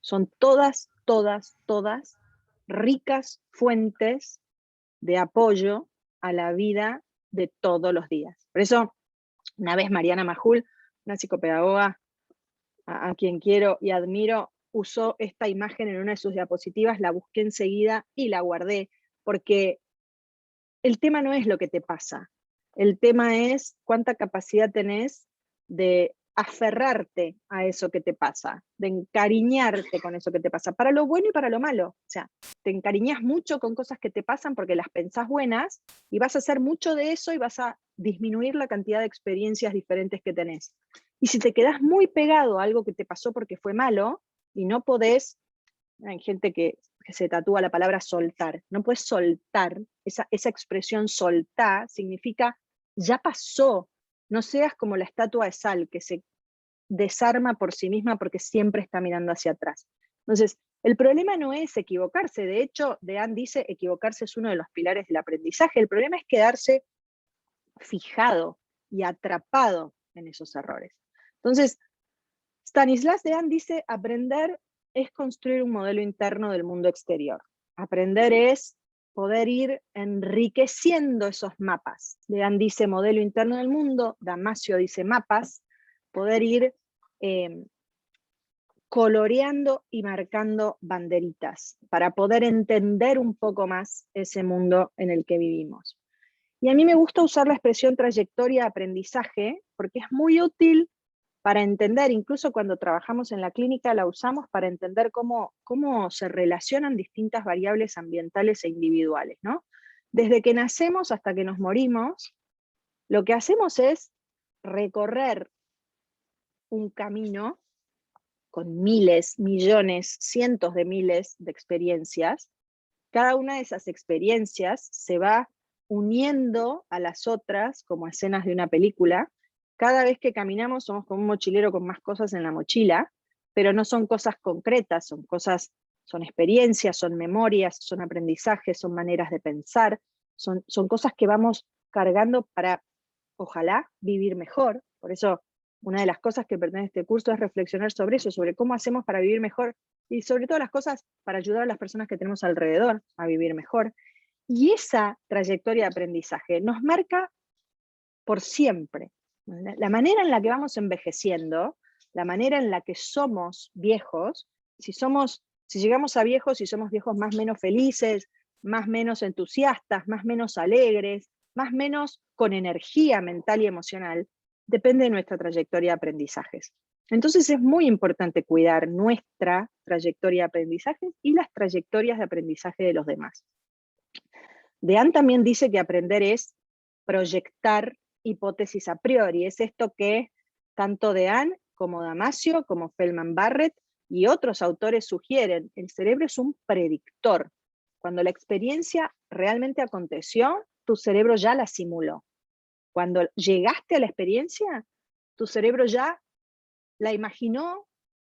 Son todas, todas, todas ricas fuentes de apoyo a la vida de todos los días. Por eso, una vez Mariana Majul, una psicopedagoga a quien quiero y admiro, usó esta imagen en una de sus diapositivas, la busqué enseguida y la guardé, porque el tema no es lo que te pasa, el tema es cuánta capacidad tenés de aferrarte a eso que te pasa, de encariñarte con eso que te pasa, para lo bueno y para lo malo. O sea, te encariñas mucho con cosas que te pasan porque las pensás buenas y vas a hacer mucho de eso y vas a disminuir la cantidad de experiencias diferentes que tenés. Y si te quedás muy pegado a algo que te pasó porque fue malo y no podés, hay gente que se tatúa la palabra soltar, no puedes soltar, esa expresión soltar significa ya pasó, no seas como la estatua de sal que se desarma por sí misma porque siempre está mirando hacia atrás. Entonces, el problema no es equivocarse, de hecho, Dean dice equivocarse es uno de los pilares del aprendizaje, el problema es quedarse fijado y atrapado en esos errores. Entonces, Stanislas Dean dice, aprender es construir un modelo interno del mundo exterior. Aprender es poder ir enriqueciendo esos mapas. Dean dice modelo interno del mundo, Damasio dice mapas, poder ir coloreando y marcando banderitas para poder entender un poco más ese mundo en el que vivimos. Y a mí me gusta usar la expresión trayectoria de aprendizaje porque es muy útil para entender, incluso cuando trabajamos en la clínica la usamos para entender cómo se relacionan distintas variables ambientales e individuales, ¿no? Desde que nacemos hasta que nos morimos, lo que hacemos es recorrer un camino con miles, millones, cientos de miles de experiencias. Cada una de esas experiencias se va uniendo a las otras como escenas de una película. Cada vez que caminamos somos como un mochilero con más cosas en la mochila, pero no son cosas concretas, son experiencias, son memorias, son aprendizajes, son maneras de pensar, son cosas que vamos cargando para, ojalá, vivir mejor. Por eso, una de las cosas que pretende este curso es reflexionar sobre eso, sobre cómo hacemos para vivir mejor y sobre todo las cosas para ayudar a las personas que tenemos alrededor a vivir mejor. Y esa trayectoria de aprendizaje nos marca por siempre. La manera en la que vamos envejeciendo, la manera en la que somos viejos, si llegamos a viejos y somos viejos más menos felices, más menos entusiastas, más menos alegres, más menos con energía mental y emocional, depende de nuestra trayectoria de aprendizajes. Entonces es muy importante cuidar nuestra trayectoria de aprendizaje y las trayectorias de aprendizaje de los demás. Dean también dice que aprender es proyectar hipótesis a priori. Es esto que tanto Dean como Damasio, como Feldman Barrett y otros autores sugieren. El cerebro es un predictor. Cuando la experiencia realmente aconteció, tu cerebro ya la simuló. Cuando llegaste a la experiencia, tu cerebro ya la imaginó,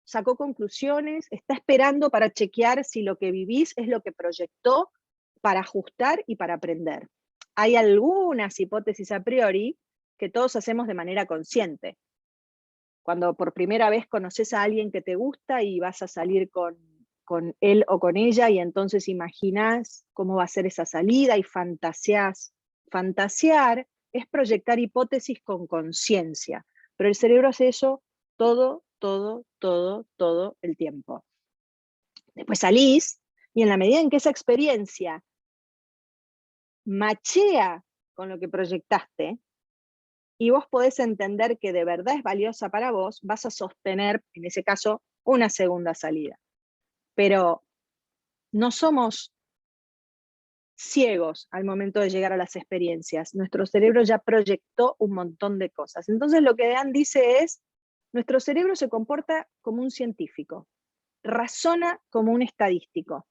sacó conclusiones, está esperando para chequear si lo que vivís es lo que proyectó para ajustar y para aprender. Hay algunas hipótesis a priori que todos hacemos de manera consciente. Cuando por primera vez conoces a alguien que te gusta y vas a salir con él o con ella y entonces imaginás cómo va a ser esa salida y fantaseás. Fantasear es proyectar hipótesis con conciencia, pero el cerebro hace eso todo el tiempo. Después salís y en la medida en que esa experiencia machea con lo que proyectaste y vos podés entender que de verdad es valiosa para vos, vas a sostener, en ese caso, una segunda salida. Pero no somos ciegos al momento de llegar a las experiencias. Nuestro cerebro ya proyectó un montón de cosas. Entonces lo que Dean dice es, nuestro cerebro se comporta como un científico, razona como un estadístico,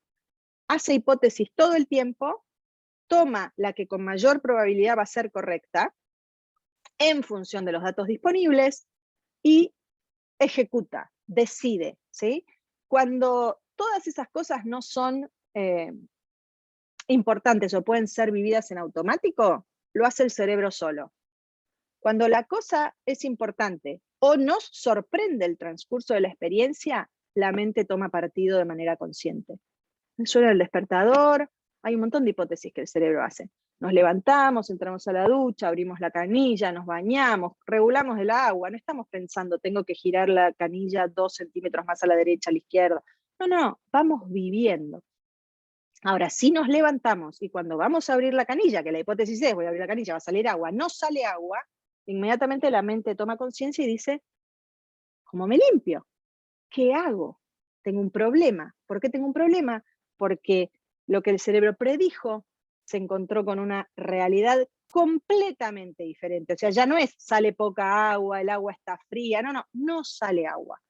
hace hipótesis todo el tiempo, toma la que con mayor probabilidad va a ser correcta en función de los datos disponibles y ejecuta, decide, ¿sí? Cuando todas esas cosas no son importantes o pueden ser vividas en automático, lo hace el cerebro solo. Cuando la cosa es importante o nos sorprende el transcurso de la experiencia, la mente toma partido de manera consciente. Suena el despertador, hay un montón de hipótesis que el cerebro hace. Nos levantamos, entramos a la ducha, abrimos la canilla, nos bañamos, regulamos el agua, no estamos pensando, tengo que girar la canilla 2 centímetros más a la derecha, a la izquierda. No, vamos viviendo. Ahora, si nos levantamos y cuando vamos a abrir la canilla, que la hipótesis es, voy a abrir la canilla, va a salir agua, no sale agua, inmediatamente la mente toma conciencia y dice, ¿cómo me limpio? ¿Qué hago? Tengo un problema. ¿Por qué tengo un problema? Porque lo que el cerebro predijo se encontró con una realidad completamente diferente. O sea, ya no es sale poca agua, el agua está fría, no sale agua.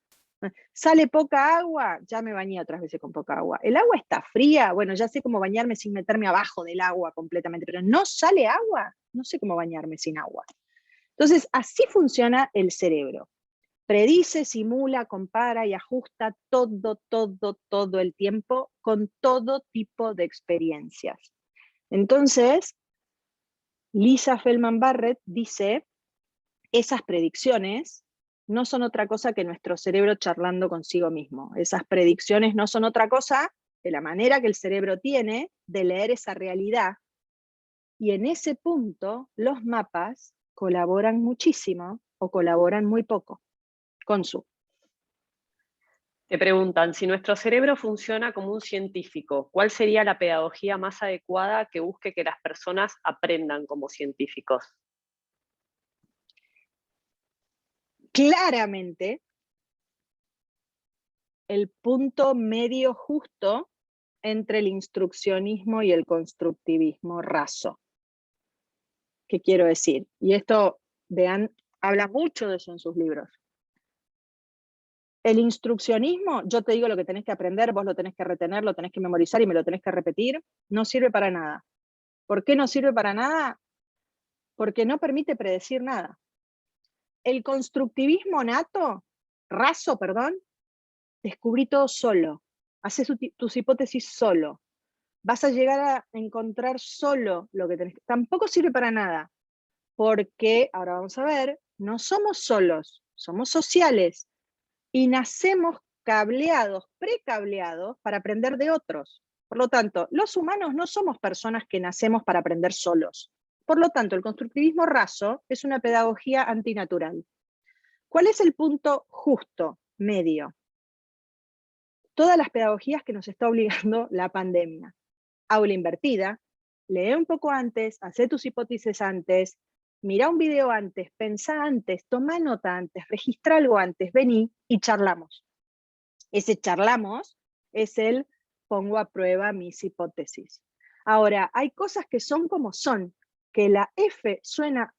Sale poca agua, ya me bañé otras veces con poca agua. El agua está fría, bueno, ya sé cómo bañarme sin meterme abajo del agua completamente, pero no sale agua, no sé cómo bañarme sin agua. Entonces, así funciona el cerebro. Predice, simula, compara y ajusta todo el tiempo con todo tipo de experiencias. Entonces, Lisa Feldman Barrett dice, esas predicciones no son otra cosa que nuestro cerebro charlando consigo mismo. Esas predicciones no son otra cosa que la manera que el cerebro tiene de leer esa realidad. Y en ese punto, los mapas colaboran muchísimo o colaboran muy poco. Consu. Te preguntan, si nuestro cerebro funciona como un científico, ¿cuál sería la pedagogía más adecuada que busque que las personas aprendan como científicos? Claramente, el punto medio justo entre el instruccionismo y el constructivismo raso. ¿Qué quiero decir? Y esto, Dean habla mucho de eso en sus libros. El instruccionismo, yo te digo lo que tenés que aprender, vos lo tenés que retener, lo tenés que memorizar y me lo tenés que repetir, no sirve para nada. ¿Por qué no sirve para nada? Porque no permite predecir nada. El constructivismo raso, descubrí todo solo. Haces tus hipótesis solo. Vas a llegar a encontrar solo lo que tenés. Tampoco sirve para nada, porque, ahora vamos a ver, no somos solos, somos sociales. Y nacemos cableados, precableados, para aprender de otros. Por lo tanto, los humanos no somos personas que nacemos para aprender solos. Por lo tanto, el constructivismo raso es una pedagogía antinatural. ¿Cuál es el punto justo, medio? Todas las pedagogías que nos está obligando la pandemia. Aula invertida, lee un poco antes, haz tus hipótesis antes, mira un video antes, pensá antes, toma nota antes, registra algo antes, vení y charlamos. Ese charlamos es el pongo a prueba mis hipótesis. Ahora, hay cosas que son como son, que la F suena,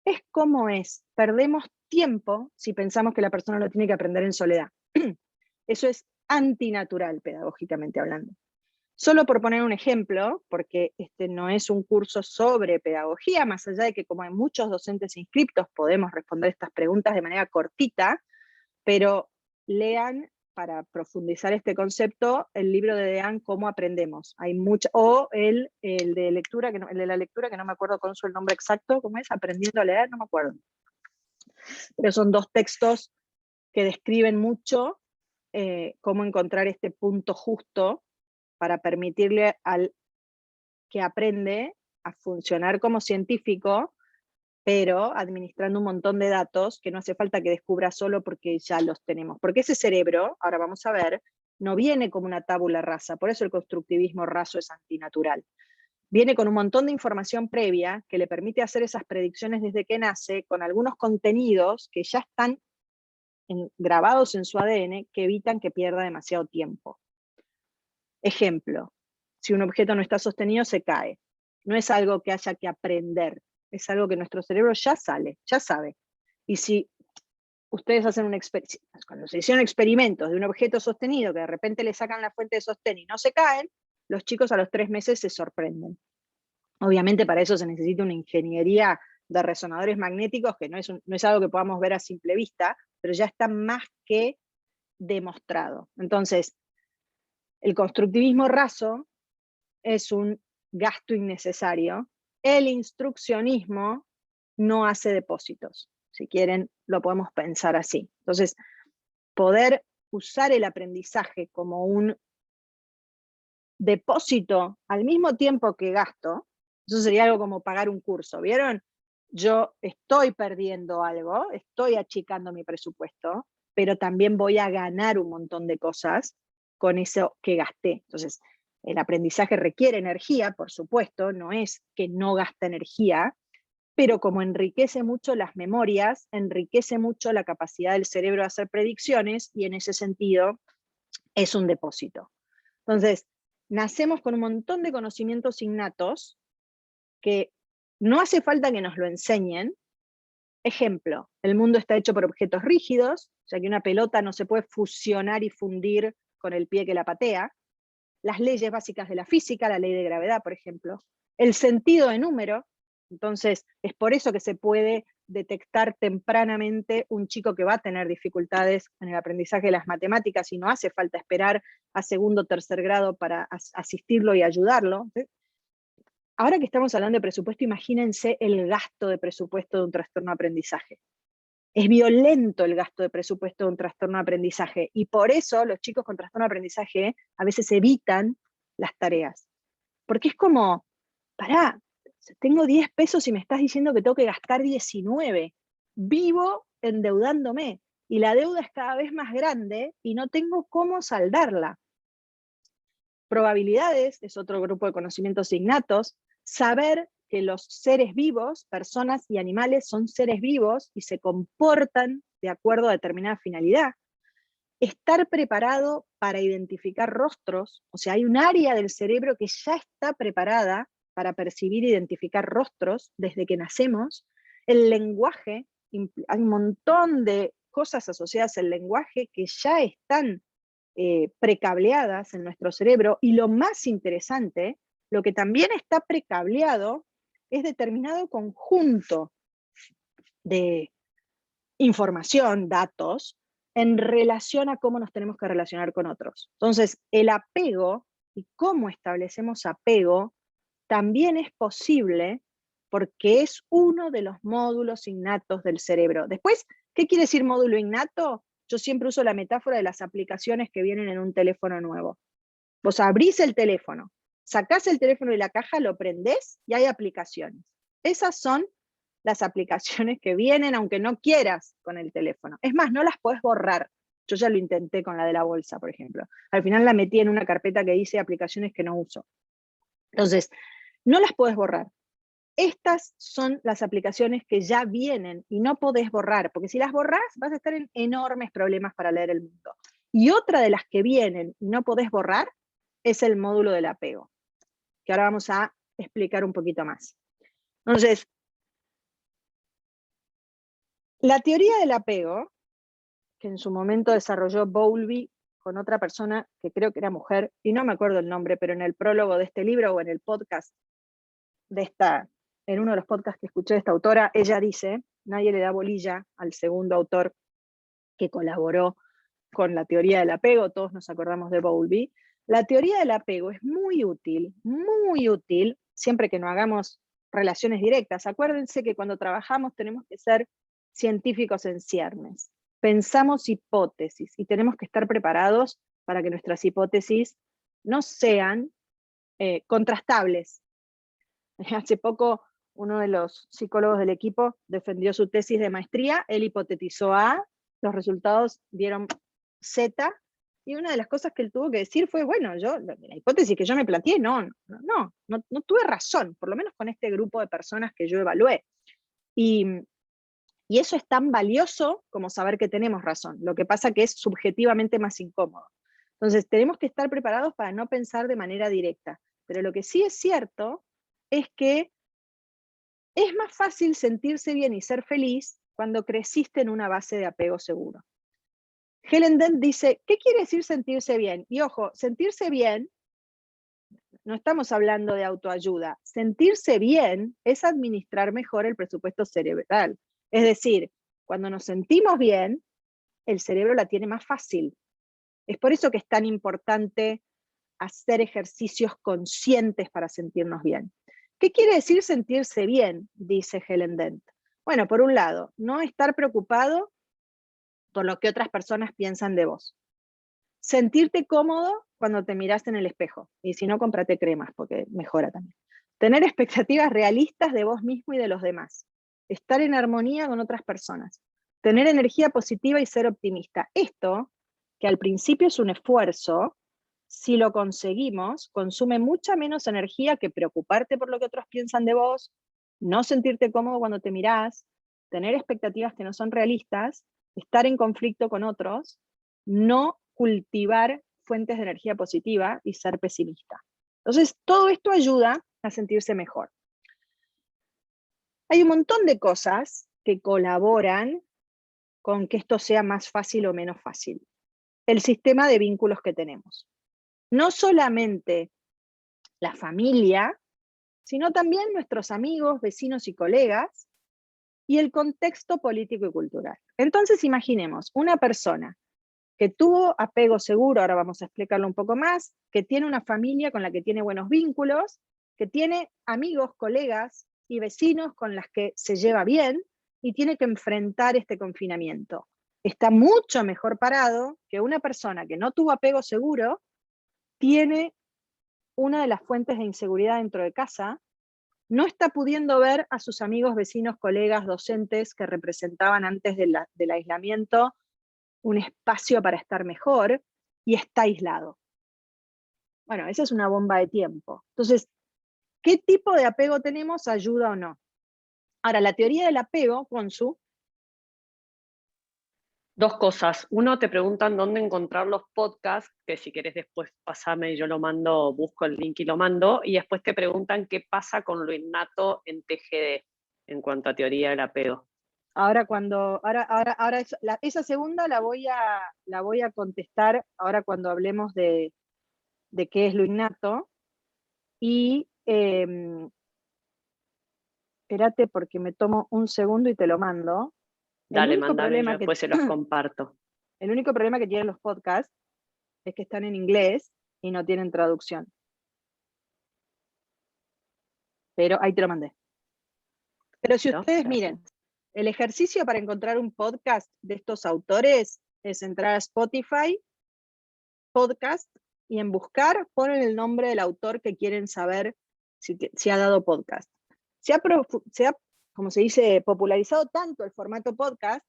es como es. Perdemos tiempo si pensamos que la persona lo tiene que aprender en soledad. Eso es antinatural, pedagógicamente hablando. Solo por poner un ejemplo, porque este no es un curso sobre pedagogía, más allá de que como hay muchos docentes inscriptos podemos responder estas preguntas de manera cortita, pero lean para profundizar este concepto el libro de Dean, Cómo aprendemos. Hay mucho, o el de lectura, el de la lectura, que no me acuerdo con su nombre exacto, ¿cómo es? Aprendiendo a leer, no me acuerdo. Pero son dos textos que describen mucho cómo encontrar este punto justo para permitirle al que aprende a funcionar como científico, pero administrando un montón de datos que no hace falta que descubra solo porque ya los tenemos. Porque ese cerebro, ahora vamos a ver, no viene como una tabula rasa, por eso el constructivismo raso es antinatural. Viene con un montón de información previa que le permite hacer esas predicciones desde que nace, con algunos contenidos que ya están grabados en su ADN que evitan que pierda demasiado tiempo. Ejemplo, si un objeto no está sostenido, se cae. No es algo que haya que aprender, es algo que nuestro cerebro ya sabe. Y si ustedes hacen cuando se hicieron experimentos de un objeto sostenido que de repente le sacan la fuente de sostén y no se caen, los chicos a los 3 meses se sorprenden. Obviamente para eso se necesita una ingeniería de resonadores magnéticos, que no es algo que podamos ver a simple vista, pero ya está más que demostrado. Entonces, el constructivismo raso es un gasto innecesario. El instruccionismo no hace depósitos. Si quieren, lo podemos pensar así. Entonces, poder usar el aprendizaje como un depósito al mismo tiempo que gasto, eso sería algo como pagar un curso, ¿vieron? Yo estoy perdiendo algo, estoy achicando mi presupuesto, pero también voy a ganar un montón de cosas con eso que gasté. Entonces, el aprendizaje requiere energía, por supuesto, no es que no gasta energía, pero como enriquece mucho las memorias, enriquece mucho la capacidad del cerebro de hacer predicciones, y en ese sentido es un depósito. Entonces, nacemos con un montón de conocimientos innatos que no hace falta que nos lo enseñen. Ejemplo, el mundo está hecho por objetos rígidos, o sea que una pelota no se puede fusionar y fundir con el pie que la patea. Las leyes básicas de la física, la ley de gravedad, por ejemplo. El sentido de número, entonces es por eso que se puede detectar tempranamente un chico que va a tener dificultades en el aprendizaje de las matemáticas y no hace falta esperar a segundo o tercer grado para asistirlo y ayudarlo. Ahora que estamos hablando de presupuesto, imagínense el gasto de presupuesto de un trastorno de aprendizaje. Es violento el gasto de presupuesto de un trastorno de aprendizaje, y por eso los chicos con trastorno de aprendizaje a veces evitan las tareas. Porque es como, pará, tengo 10 pesos y me estás diciendo que tengo que gastar 19. Vivo endeudándome, y la deuda es cada vez más grande y no tengo cómo saldarla. Probabilidades es otro grupo de conocimientos innatos. Saber que los seres vivos, personas y animales, son seres vivos y se comportan de acuerdo a determinada finalidad. Estar preparado para identificar rostros, o sea, hay un área del cerebro que ya está preparada para percibir e identificar rostros desde que nacemos. El lenguaje, hay un montón de cosas asociadas al lenguaje que ya están precableadas en nuestro cerebro, y lo más interesante, lo que también está precableado es determinado conjunto de información, datos, en relación a cómo nos tenemos que relacionar con otros. Entonces, el apego y cómo establecemos apego también es posible porque es uno de los módulos innatos del cerebro. Después, ¿qué quiere decir módulo innato? Yo siempre uso la metáfora de las aplicaciones que vienen en un teléfono nuevo. Vos abrís el teléfono, sacás el teléfono de la caja, lo prendés y hay aplicaciones. Esas son las aplicaciones que vienen aunque no quieras con el teléfono. Es más, no las podés borrar. Yo ya lo intenté con la de la bolsa, por ejemplo. Al final la metí en una carpeta que dice aplicaciones que no uso. Entonces, no las podés borrar. Estas son las aplicaciones que ya vienen y no podés borrar, porque si las borrás vas a estar en enormes problemas para leer el mundo. Y otra de las que vienen y no podés borrar es el módulo del apego, que ahora vamos a explicar un poquito más. Entonces, la teoría del apego, que en su momento desarrolló Bowlby con otra persona que creo que era mujer, y no me acuerdo el nombre, pero en el prólogo de este libro o en el podcast en uno de los podcasts que escuché de esta autora, ella dice, nadie le da bolilla al segundo autor que colaboró con la teoría del apego, todos nos acordamos de Bowlby. La teoría del apego es muy útil, siempre que no hagamos relaciones directas. Acuérdense que cuando trabajamos tenemos que ser científicos en ciernes. Pensamos hipótesis y tenemos que estar preparados para que nuestras hipótesis no sean contrastables. Hace poco uno de los psicólogos del equipo defendió su tesis de maestría, él hipotetizó A, los resultados dieron Z, y una de las cosas que él tuvo que decir fue, bueno, la hipótesis que yo me planteé, no tuve razón, por lo menos con este grupo de personas que yo evalué. Y eso es tan valioso como saber que tenemos razón, lo que pasa que es subjetivamente más incómodo. Entonces tenemos que estar preparados para no pensar de manera directa, pero lo que sí es cierto es que es más fácil sentirse bien y ser feliz cuando creciste en una base de apego seguro. Helen Dent dice, ¿qué quiere decir sentirse bien? Y ojo, sentirse bien no estamos hablando de autoayuda. Sentirse bien es administrar mejor el presupuesto cerebral. Es decir, cuando nos sentimos bien, el cerebro la tiene más fácil. Es por eso que es tan importante hacer ejercicios conscientes para sentirnos bien. ¿Qué quiere decir sentirse bien? Dice Helen Dent. Bueno, por un lado, no estar preocupado por lo que otras personas piensan de vos. Sentirte cómodo cuando te miras en el espejo. Y si no, cómprate cremas, porque mejora también. Tener expectativas realistas de vos mismo y de los demás. Estar en armonía con otras personas. Tener energía positiva y ser optimista. Esto, que al principio es un esfuerzo, si lo conseguimos, consume mucha menos energía que preocuparte por lo que otros piensan de vos, no sentirte cómodo cuando te mirás, tener expectativas que no son realistas, estar en conflicto con otros, no cultivar fuentes de energía positiva y ser pesimista. Entonces, todo esto ayuda a sentirse mejor. Hay un montón de cosas que colaboran con que esto sea más fácil o menos fácil. El sistema de vínculos que tenemos. No solamente la familia, sino también nuestros amigos, vecinos y colegas, y el contexto político y cultural. Entonces imaginemos una persona que tuvo apego seguro, ahora vamos a explicarlo un poco más, que tiene una familia con la que tiene buenos vínculos, que tiene amigos, colegas y vecinos con las que se lleva bien y tiene que enfrentar este confinamiento. Está mucho mejor parado que una persona que no tuvo apego seguro, tiene una de las fuentes de inseguridad dentro de casa, no está pudiendo ver a sus amigos, vecinos, colegas, docentes que representaban antes del aislamiento un espacio para estar mejor y está aislado. Bueno, esa es una bomba de tiempo. Entonces, ¿qué tipo de apego tenemos? ¿Ayuda o no? Ahora, la teoría del apego, Consu. Dos cosas. Uno, te preguntan dónde encontrar los podcasts, que si querés después pasame y yo lo mando, busco el link y lo mando. Y después te preguntan qué pasa con lo innato en TGD en cuanto a teoría del apego. Ahora esa segunda la voy a contestar ahora cuando hablemos de qué es lo innato. Y espérate porque me tomo un segundo y te lo mando. Dale, mandame, yo después se los comparto. El único problema que tienen los podcasts es que están en inglés y no tienen traducción. Pero ahí te lo mandé. Pero si ustedes miren, el ejercicio para encontrar un podcast de estos autores es entrar a Spotify, podcast, y en buscar ponen el nombre del autor que quieren saber si ha dado podcast. Se ha, como se dice, popularizado tanto el formato podcast.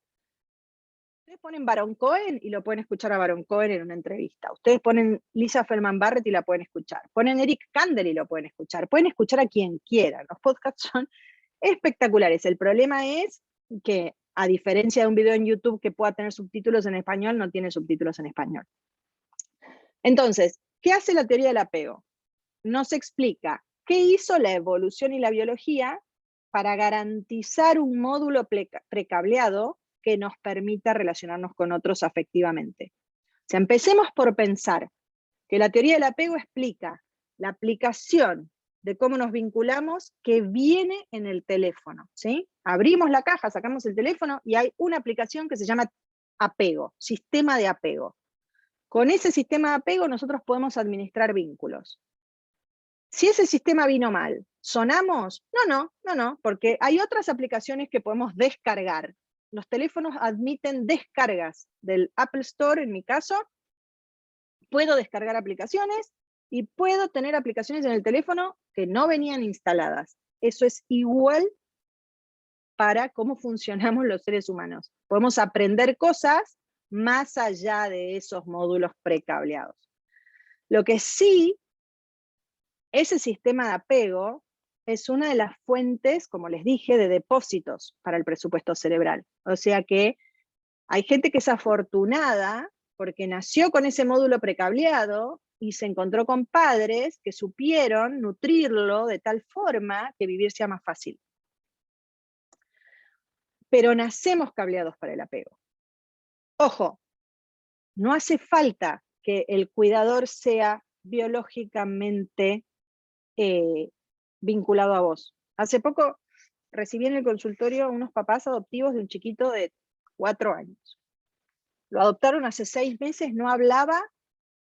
Ustedes ponen Baron Cohen y lo pueden escuchar a Baron Cohen en una entrevista. Ustedes ponen Lisa Feldman Barrett y la pueden escuchar. Ponen Eric Kandel y lo pueden escuchar. Pueden escuchar a quien quieran. Los podcasts son espectaculares. El problema es que, a diferencia de un video en YouTube que pueda tener subtítulos en español, no tiene subtítulos en español. Entonces, ¿qué hace la teoría del apego? Nos explica qué hizo la evolución y la biología para garantizar un módulo precableado que nos permita relacionarnos con otros afectivamente. O sea, empecemos por pensar que la teoría del apego explica la aplicación de cómo nos vinculamos que viene en el teléfono, ¿sí? Abrimos la caja, sacamos el teléfono y hay una aplicación que se llama apego, sistema de apego. Con ese sistema de apego nosotros podemos administrar vínculos. Si ese sistema vino mal, ¿sonamos? No, porque hay otras aplicaciones que podemos descargar. Los teléfonos admiten descargas del Apple Store, en mi caso. Puedo descargar aplicaciones y puedo tener aplicaciones en el teléfono que no venían instaladas. Eso es igual para cómo funcionamos los seres humanos. Podemos aprender cosas más allá de esos módulos precableados. Lo que sí, ese sistema de apego es una de las fuentes, como les dije, de depósitos para el presupuesto cerebral. O sea que hay gente que es afortunada porque nació con ese módulo precableado y se encontró con padres que supieron nutrirlo de tal forma que vivir sea más fácil. Pero nacemos cableados para el apego. Ojo, no hace falta que el cuidador sea biológicamente vinculado a vos. Hace poco recibí en el consultorio a unos papás adoptivos de un chiquito de 4 años. Lo adoptaron hace 6 meses, no hablaba,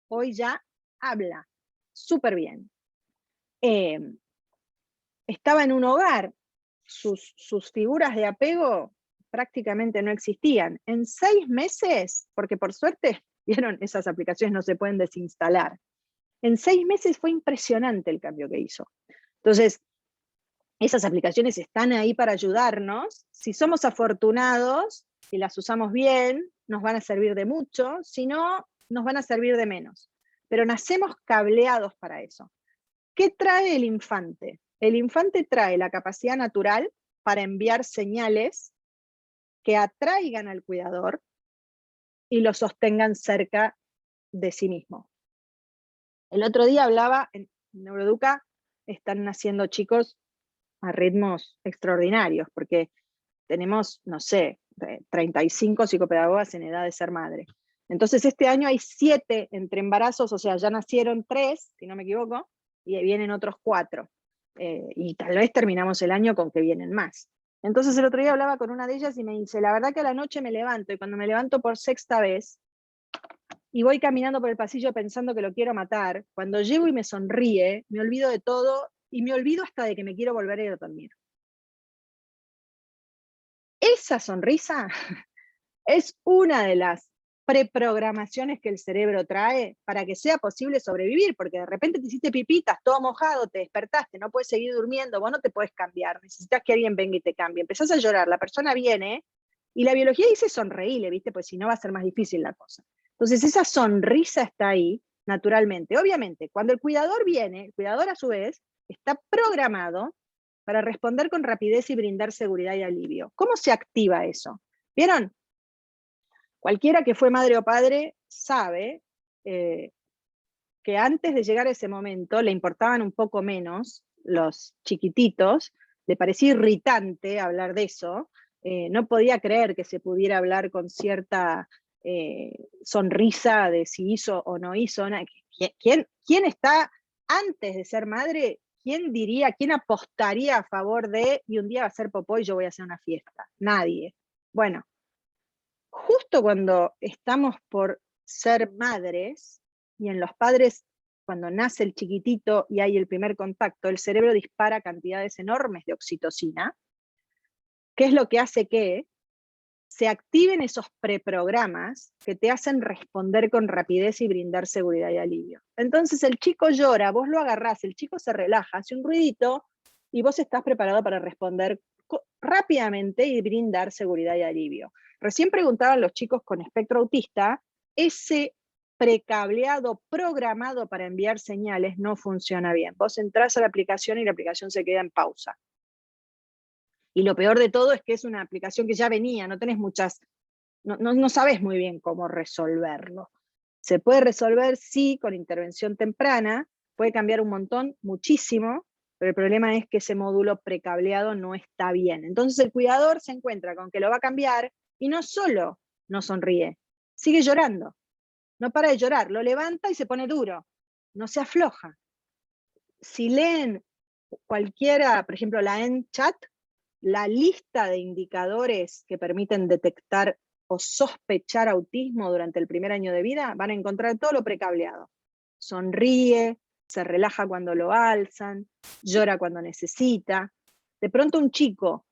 hoy ya habla súper bien. Estaba en un hogar, sus figuras de apego prácticamente no existían. En 6 meses, porque por suerte, vieron, esas aplicaciones no se pueden desinstalar. En 6 meses fue impresionante el cambio que hizo. Entonces, esas aplicaciones están ahí para ayudarnos. Si somos afortunados y las usamos bien, nos van a servir de mucho, si no, nos van a servir de menos. Pero nacemos cableados para eso. ¿Qué trae el infante? El infante trae la capacidad natural para enviar señales que atraigan al cuidador y lo sostengan cerca de sí mismo. El otro día hablaba, en Neuroeduca están naciendo chicos a ritmos extraordinarios, porque tenemos, no sé, 35 psicopedagogas en edad de ser madre. Entonces este año hay 7 entre embarazos, o sea, ya nacieron 3, si no me equivoco, y vienen otros 4. Y tal vez terminamos el año con que vienen más. Entonces el otro día hablaba con una de ellas y me dice, la verdad que a la noche me levanto, y cuando me levanto por 6ª vez, y voy caminando por el pasillo pensando que lo quiero matar, cuando llego y me sonríe, me olvido de todo, y me olvido hasta de que me quiero volver a ir a dormir. Esa sonrisa es una de las preprogramaciones que el cerebro trae para que sea posible sobrevivir, porque de repente te hiciste pipí, estás todo mojado, te despertaste, no puedes seguir durmiendo, vos no te puedes cambiar, necesitas que alguien venga y te cambie. Empezás a llorar, la persona viene, y la biología dice sonreíle, ¿viste? Pues si no va a ser más difícil la cosa. Entonces esa sonrisa está ahí, naturalmente. Obviamente, cuando el cuidador viene, el cuidador a su vez está programado para responder con rapidez y brindar seguridad y alivio. ¿Cómo se activa eso? ¿Vieron? Cualquiera que fue madre o padre sabe que antes de llegar a ese momento le importaban un poco menos los chiquititos, le parecía irritante hablar de eso, no podía creer que se pudiera hablar con cierta sonrisa de si hizo o no hizo. ¿Quién está antes de ser madre? ¿Quién diría, quién apostaría a favor de, y un día va a ser popó y yo voy a hacer una fiesta? Nadie. Bueno, justo cuando estamos por ser madres, y en los padres, cuando nace el chiquitito y hay el primer contacto, el cerebro dispara cantidades enormes de oxitocina, que es lo que hace que se activen esos preprogramas que te hacen responder con rapidez y brindar seguridad y alivio. Entonces el chico llora, vos lo agarrás, el chico se relaja, hace un ruidito, y vos estás preparado para responder rápidamente y brindar seguridad y alivio. Recién preguntaban los chicos con espectro autista, ese precableado programado para enviar señales no funciona bien. Vos entrás a la aplicación y la aplicación se queda en pausa. Y lo peor de todo es que es una aplicación que ya venía, no tenés muchas, no sabés muy bien cómo resolverlo. Se puede resolver, sí, con intervención temprana, puede cambiar un montón, muchísimo, pero el problema es que ese módulo precableado no está bien. Entonces el cuidador se encuentra con que lo va a cambiar y no solo no sonríe, sigue llorando, no para de llorar, lo levanta y se pone duro, no se afloja. Si leen cualquiera, por ejemplo la ENCHAT, la lista de indicadores que permiten detectar o sospechar autismo durante el primer año de vida, van a encontrar todo lo precableado. Sonríe, se relaja cuando lo alzan, llora cuando necesita. De pronto un chico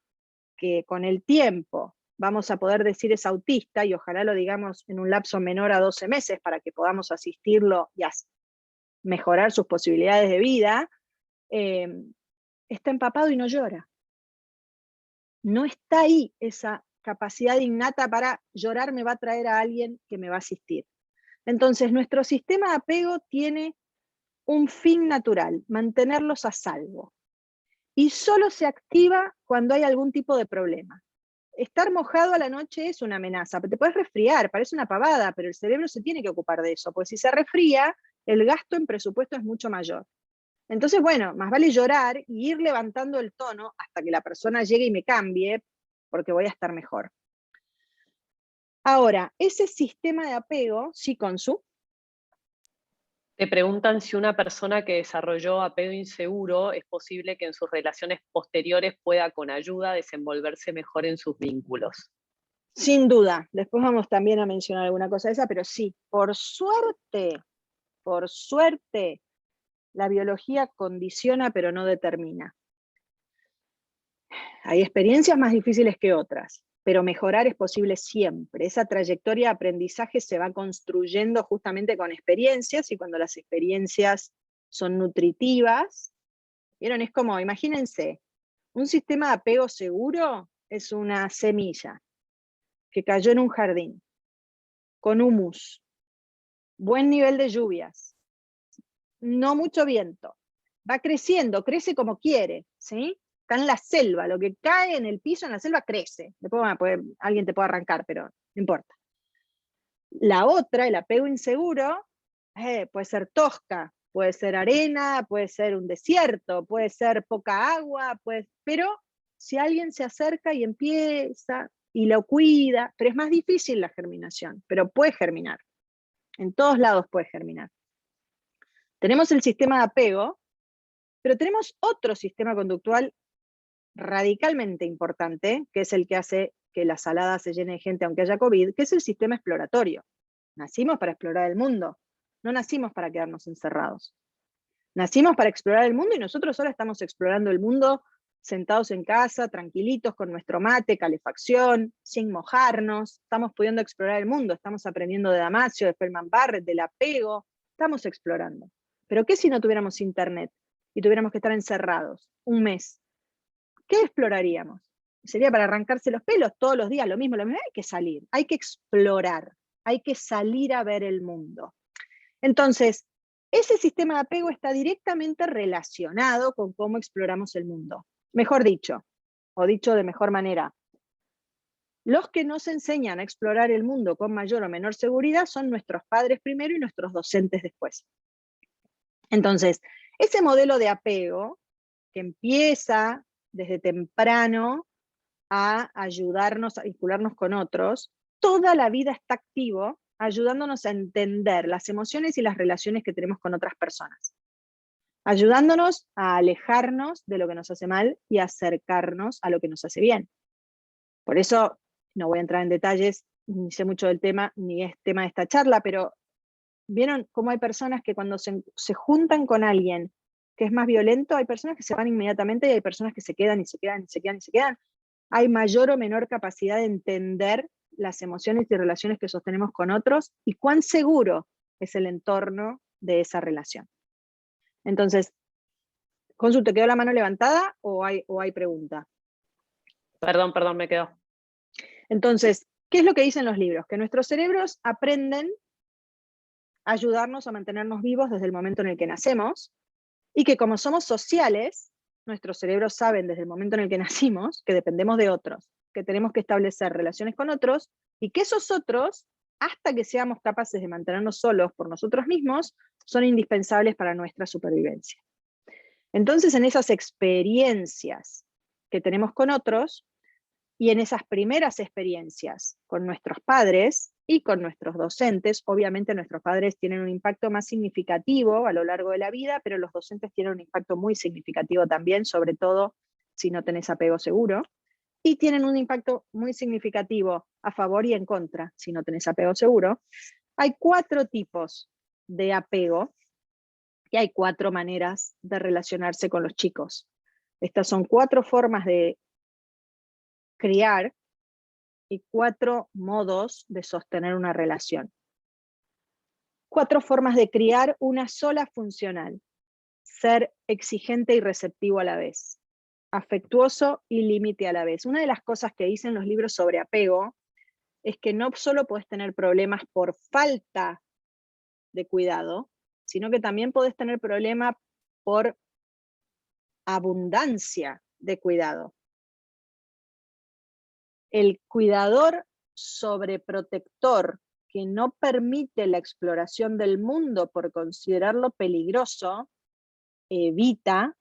que con el tiempo vamos a poder decir es autista, y ojalá lo digamos en un lapso menor a 12 meses para que podamos asistirlo y mejorar sus posibilidades de vida, está empapado y no llora. No está ahí esa capacidad innata para llorar, me va a traer a alguien que me va a asistir. Entonces, nuestro sistema de apego tiene un fin natural, mantenerlos a salvo. Y solo se activa cuando hay algún tipo de problema. Estar mojado a la noche es una amenaza, te puedes resfriar, parece una pavada, pero el cerebro se tiene que ocupar de eso, porque si se resfría, el gasto en presupuesto es mucho mayor. Entonces, bueno, más vale llorar y ir levantando el tono hasta que la persona llegue y me cambie, porque voy a estar mejor. Ahora, ese sistema de apego, Shikonsu, Te preguntan si una persona que desarrolló apego inseguro es posible que en sus relaciones posteriores pueda con ayuda desenvolverse mejor en sus vínculos. Sin duda, después vamos también a mencionar alguna cosa de esa, pero sí, por suerte, la biología condiciona pero no determina. Hay experiencias más difíciles que otras, pero mejorar es posible siempre. Esa trayectoria de aprendizaje se va construyendo justamente con experiencias, y cuando las experiencias son nutritivas, ¿vieron? Es como, imagínense, un sistema de apego seguro es una semilla que cayó en un jardín, con humus, buen nivel de lluvias, no mucho viento. Va creciendo, crece como quiere, ¿sí? Está en la selva, lo que cae en el piso en la selva crece. Después alguien te puede arrancar, pero no importa. La otra, el apego inseguro, puede ser tosca, puede ser arena, puede ser un desierto, puede ser poca agua, pero si alguien se acerca y empieza y lo cuida, pero es más difícil la germinación, pero puede germinar. En todos lados puede germinar. Tenemos el sistema de apego, pero tenemos otro sistema conductual radicalmente importante, que es el que hace que la salada se llene de gente aunque haya COVID, que es el sistema exploratorio. Nacimos para explorar el mundo, no nacimos para quedarnos encerrados. Nacimos para explorar el mundo y nosotros ahora estamos explorando el mundo sentados en casa, tranquilitos, con nuestro mate, calefacción, sin mojarnos. Estamos pudiendo explorar el mundo, estamos aprendiendo de Damasio, de Feldman Barrett, del apego, estamos explorando. Pero ¿qué si no tuviéramos internet y tuviéramos que estar encerrados un mes? ¿Qué exploraríamos? Sería para arrancarse los pelos todos los días, lo mismo, hay que salir, hay que explorar, hay que salir a ver el mundo. Entonces, ese sistema de apego está directamente relacionado con cómo exploramos el mundo. Mejor dicho, o dicho de mejor manera, los que nos enseñan a explorar el mundo con mayor o menor seguridad son nuestros padres primero y nuestros docentes después. Entonces, ese modelo de apego que empieza desde temprano a ayudarnos a vincularnos con otros, toda la vida está activo, ayudándonos a entender las emociones y las relaciones que tenemos con otras personas, ayudándonos a alejarnos de lo que nos hace mal y a acercarnos a lo que nos hace bien. Por eso no voy a entrar en detalles, ni sé mucho del tema, ni es tema de esta charla, pero ¿vieron cómo hay personas que cuando se juntan con alguien que es más violento, hay personas que se van inmediatamente y hay personas que se quedan y se quedan y se quedan y se quedan? Hay mayor o menor capacidad de entender las emociones y relaciones que sostenemos con otros y cuán seguro es el entorno de esa relación. Entonces, Consu, ¿te quedó la mano levantada o hay pregunta? Perdón, me quedó. Entonces, ¿qué es lo que dicen los libros? Que nuestros cerebros aprenden a ayudarnos a mantenernos vivos desde el momento en el que nacemos, y que como somos sociales, nuestros cerebros saben desde el momento en el que nacimos que dependemos de otros, que tenemos que establecer relaciones con otros, y que esos otros, hasta que seamos capaces de mantenernos solos por nosotros mismos, son indispensables para nuestra supervivencia. Entonces, en esas experiencias que tenemos con otros, y en esas primeras experiencias con nuestros padres y con nuestros docentes, obviamente nuestros padres tienen un impacto más significativo a lo largo de la vida, pero los docentes tienen un impacto muy significativo también, sobre todo si no tenés apego seguro, y tienen un impacto muy significativo a favor y en contra si no tenés apego seguro. Hay 4 tipos de apego y hay 4 maneras de relacionarse con los chicos. Estas son 4 formas de criar y 4 modos de sostener una relación. 4 formas de criar, una sola funcional: ser exigente y receptivo a la vez, afectuoso y límite a la vez. Una de las cosas que dicen los libros sobre apego es que no solo podés tener problemas por falta de cuidado, sino que también podés tener problemas por abundancia de cuidado. El cuidador sobreprotector que no permite la exploración del mundo por considerarlo peligroso, evita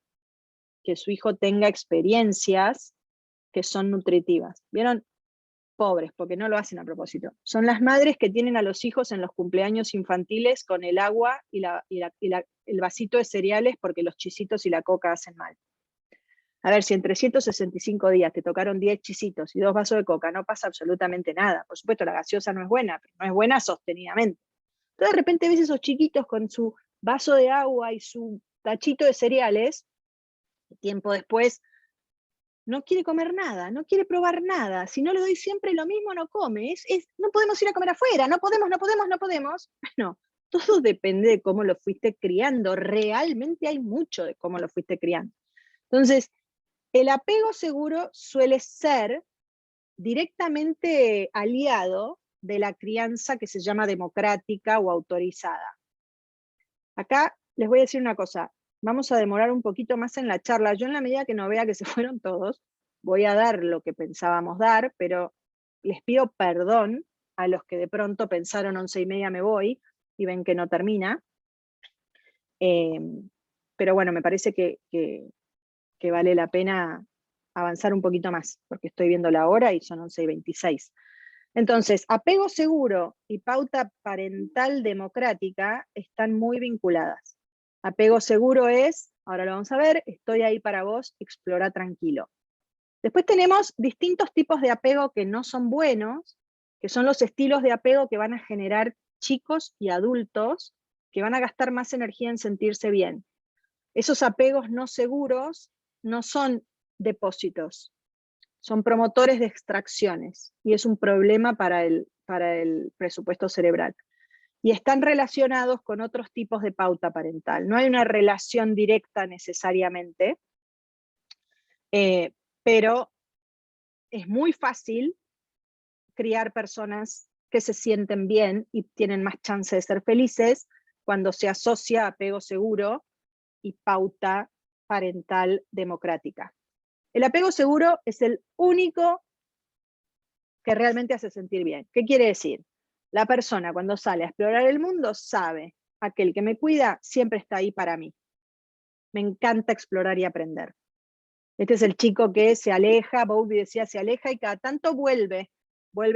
que su hijo tenga experiencias que son nutritivas. ¿Vieron? pobres, porque no lo hacen a propósito. Son las madres que tienen a los hijos en los cumpleaños infantiles con el agua y el vasito de cereales porque los chisitos y la coca hacen mal. A ver, si en 365 días te tocaron 10 chisitos y 2 vasos de coca, no pasa absolutamente nada. Por supuesto, la gaseosa no es buena, pero no es buena sostenidamente. Entonces de repente ves esos chiquitos con su vaso de agua y su tachito de cereales, y tiempo después no quiere comer nada, no quiere probar nada. Si no le doy siempre lo mismo, no come. No podemos ir a comer afuera, no podemos. Bueno, todo depende de cómo lo fuiste criando. Realmente hay mucho de cómo lo fuiste criando. Entonces, el apego seguro suele ser directamente aliado de la crianza que se llama democrática o autorizada. Acá les voy a decir una cosa, vamos a demorar un poquito más en la charla. Yo en la medida que no vea que se fueron todos, voy a dar lo que pensábamos dar, pero les pido perdón a los que de pronto pensaron 11:30 me voy y ven que no termina. Pero bueno, me parece que vale la pena avanzar un poquito más, porque estoy viendo la hora y son 11:26. Entonces, apego seguro y pauta parental democrática están muy vinculadas. Apego seguro es, ahora lo vamos a ver, estoy ahí para vos, explora tranquilo. Después tenemos distintos tipos de apego que no son buenos, que son los estilos de apego que van a generar chicos y adultos que van a gastar más energía en sentirse bien. Esos apegos no seguros no son depósitos, son promotores de extracciones y es un problema para el presupuesto cerebral. Y están relacionados con otros tipos de pauta parental. No hay una relación directa necesariamente, pero es muy fácil criar personas que se sienten bien y tienen más chance de ser felices cuando se asocia apego seguro y pauta parental democrática. El apego seguro es el único que realmente hace sentir bien. ¿Qué quiere decir? La persona cuando sale a explorar el mundo sabe, aquel que me cuida siempre está ahí para mí. Me encanta explorar y aprender. Este es el chico que se aleja, Bowlby decía, se aleja y cada tanto vuelve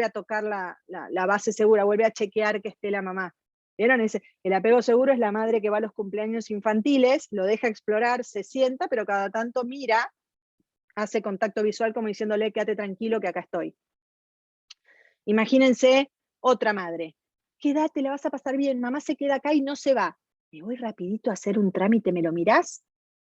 a tocar la base segura, vuelve a chequear que esté la mamá. ¿Vieron? El apego seguro es la madre que va a los cumpleaños infantiles, lo deja explorar, se sienta, pero cada tanto mira, hace contacto visual como diciéndole, quédate tranquilo que acá estoy. Imagínense otra madre. Quédate, la vas a pasar bien, mamá se queda acá y no se va. Me voy rapidito a hacer un trámite, ¿me lo mirás?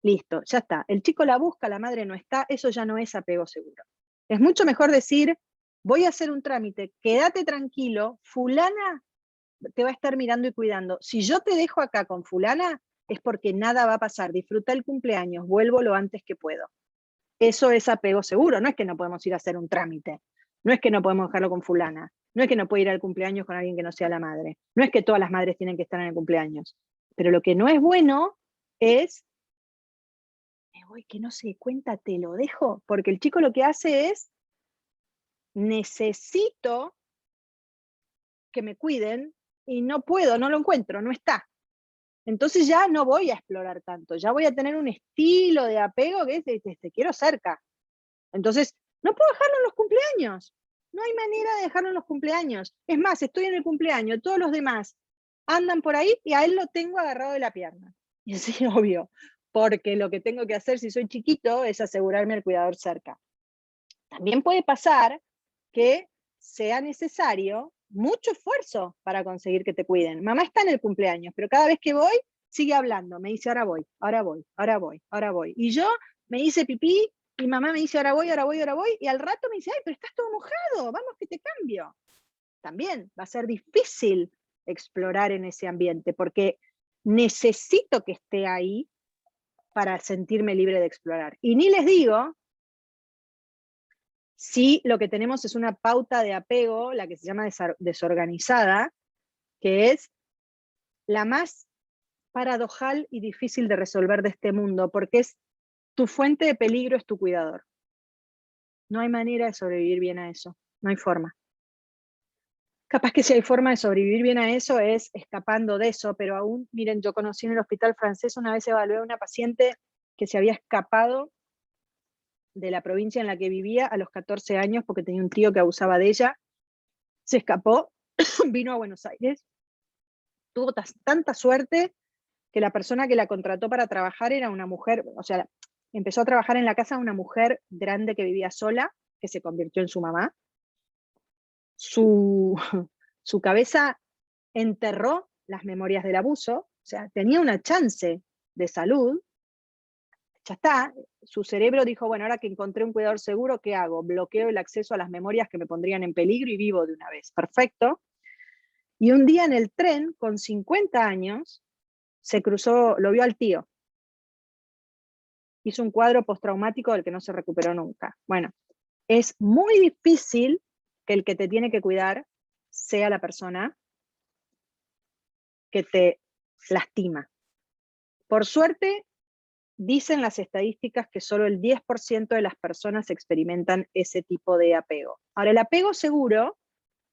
Listo, ya está. El chico la busca, la madre no está, eso ya no es apego seguro. Es mucho mejor decir, voy a hacer un trámite, quédate tranquilo, fulana te va a estar mirando y cuidando. Si yo te dejo acá con fulana, es porque nada va a pasar. Disfruta el cumpleaños, vuelvo lo antes que puedo. Eso es apego seguro, no es que no podemos ir a hacer un trámite, no es que no podemos dejarlo con fulana, no es que no puede ir al cumpleaños con alguien que no sea la madre, no es que todas las madres tienen que estar en el cumpleaños. Pero lo que no es bueno es, me voy que no se dé cuenta, te lo dejo, porque el chico lo que hace es, necesito que me cuiden y no puedo, no lo encuentro, no está. Entonces ya no voy a explorar tanto, ya voy a tener un estilo de apego que es, te quiero cerca. Entonces, no puedo dejarlo en los cumpleaños. No hay manera de dejarlo en los cumpleaños. Es más, estoy en el cumpleaños, todos los demás andan por ahí y a él lo tengo agarrado de la pierna. Y es obvio, porque lo que tengo que hacer si soy chiquito es asegurarme el cuidador cerca. También puede pasar que sea necesario mucho esfuerzo para conseguir que te cuiden. Mamá está en el cumpleaños, pero cada vez que voy, sigue hablando. Me dice, ahora voy, ahora voy, ahora voy, ahora voy. Y yo me hice pipí, y mamá me dice, ahora voy, ahora voy, ahora voy. Y al rato me dice, ay, pero estás todo mojado, vamos que te cambio. También va a ser difícil explorar en ese ambiente, porque necesito que esté ahí para sentirme libre de explorar. Y ni les digo si lo que tenemos es una pauta de apego, la que se llama desorganizada, que es la más paradojal y difícil de resolver de este mundo, porque es tu fuente de peligro es tu cuidador. No hay manera de sobrevivir bien a eso, no hay forma. Capaz que si hay forma de sobrevivir bien a eso es escapando de eso, pero aún, miren, yo conocí en el hospital francés, una vez evalué a una paciente que se había escapado de la provincia en la que vivía a los 14 años porque tenía un tío que abusaba de ella, se escapó, vino a Buenos Aires, tuvo tanta suerte que la persona que la contrató para trabajar era una mujer, o sea, empezó a trabajar en la casa de una mujer grande que vivía sola, que se convirtió en su mamá. Su, su cabeza enterró las memorias del abuso, o sea, tenía una chance de salud, ya está, su cerebro dijo, bueno, ahora que encontré un cuidador seguro, ¿qué hago? Bloqueo el acceso a las memorias que me pondrían en peligro y vivo de una vez, perfecto. Y un día en el tren, con 50 años, se cruzó, lo vio al tío, hizo un cuadro postraumático del que no se recuperó nunca. Bueno, es muy difícil que el que te tiene que cuidar sea la persona que te lastima. Por suerte, dicen las estadísticas que solo el 10% de las personas experimentan ese tipo de apego. Ahora, el apego seguro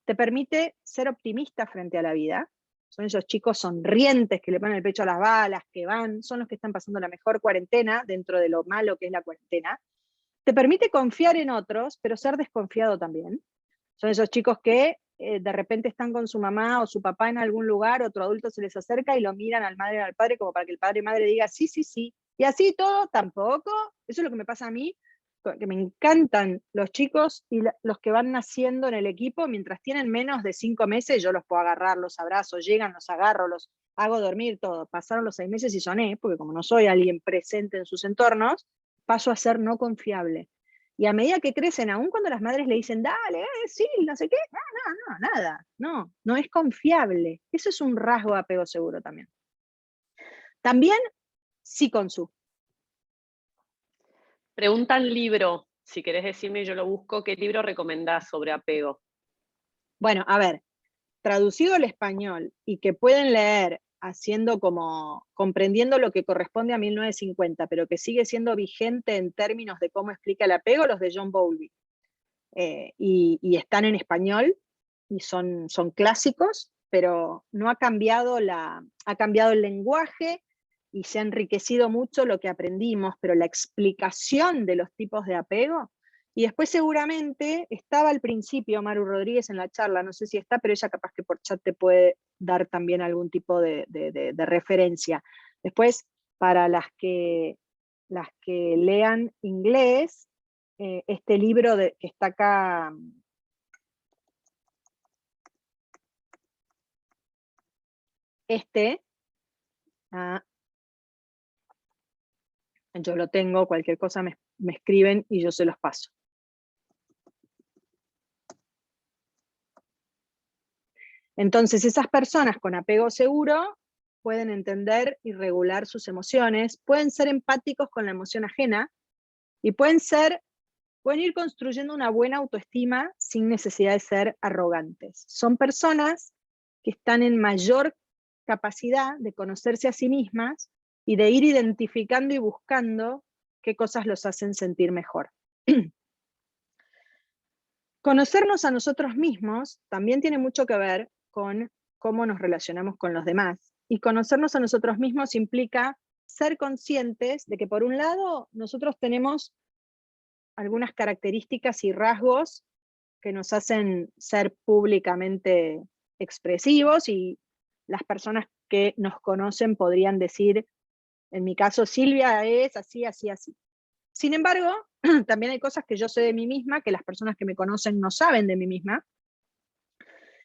te permite ser optimista frente a la vida. Son esos chicos sonrientes que le ponen el pecho a las balas, que van, son los que están pasando la mejor cuarentena dentro de lo malo que es la cuarentena. Te permite confiar en otros, pero ser desconfiado también. Son esos chicos que de repente están con su mamá o su papá en algún lugar, otro adulto se les acerca y lo miran al madre y al padre como para que el padre y madre diga sí, sí, sí. Y así todo, tampoco. Eso es lo que me pasa a mí, que me encantan los chicos y los que van naciendo en el equipo, mientras tienen menos de 5 meses, yo los puedo agarrar, los abrazo, llegan, los agarro, los hago dormir, todo. Pasaron los 6 meses y soné, porque como no soy alguien presente en sus entornos, paso a ser no confiable. Y a medida que crecen, aún cuando las madres le dicen, dale, sí, no sé qué, no, nada, no es confiable. Eso es un rasgo de apego seguro también. También, sí consu. Preguntan libro, si querés decirme, yo lo busco, ¿qué libro recomendás sobre apego? Bueno, a ver, traducido al español y que pueden leer haciendo como, comprendiendo lo que corresponde a 1950, pero que sigue siendo vigente en términos de cómo explica el apego, los de John Bowlby. Y están en español y son clásicos, pero no ha cambiado, ha cambiado el lenguaje y se ha enriquecido mucho lo que aprendimos, pero la explicación de los tipos de apego. Y después seguramente estaba al principio Maru Rodríguez en la charla, no sé si está, pero ella capaz que por chat te puede dar también algún tipo de referencia. Después, para las que lean inglés, este libro que está acá, yo lo tengo, cualquier cosa me escriben y yo se los paso. Entonces, esas personas con apego seguro pueden entender y regular sus emociones, pueden ser empáticos con la emoción ajena y pueden ir construyendo una buena autoestima sin necesidad de ser arrogantes. Son personas que están en mayor capacidad de conocerse a sí mismas y de ir identificando y buscando qué cosas los hacen sentir mejor. Conocernos a nosotros mismos también tiene mucho que ver con cómo nos relacionamos con los demás. Y conocernos a nosotros mismos implica ser conscientes de que, por un lado, nosotros tenemos algunas características y rasgos que nos hacen ser públicamente expresivos, y las personas que nos conocen podrían decir, en mi caso, Silvia es así, así, así. Sin embargo, también hay cosas que yo sé de mí misma, que las personas que me conocen no saben de mí misma,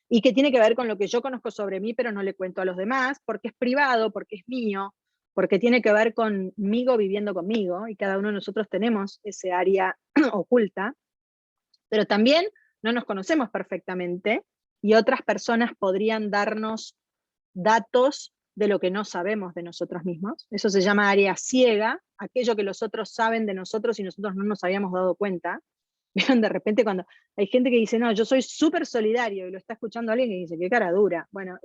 y que tiene que ver con lo que yo conozco sobre mí, pero no le cuento a los demás, porque es privado, porque es mío, porque tiene que ver conmigo viviendo conmigo, y cada uno de nosotros tenemos ese área oculta, pero también no nos conocemos perfectamente, y otras personas podrían darnos datos de lo que no sabemos de nosotros mismos. Eso se llama área ciega, aquello que los otros saben de nosotros y nosotros no nos habíamos dado cuenta. Vieron, de repente cuando hay gente que dice, no, yo soy súper solidario, y lo está escuchando alguien que dice, qué cara dura. Bueno,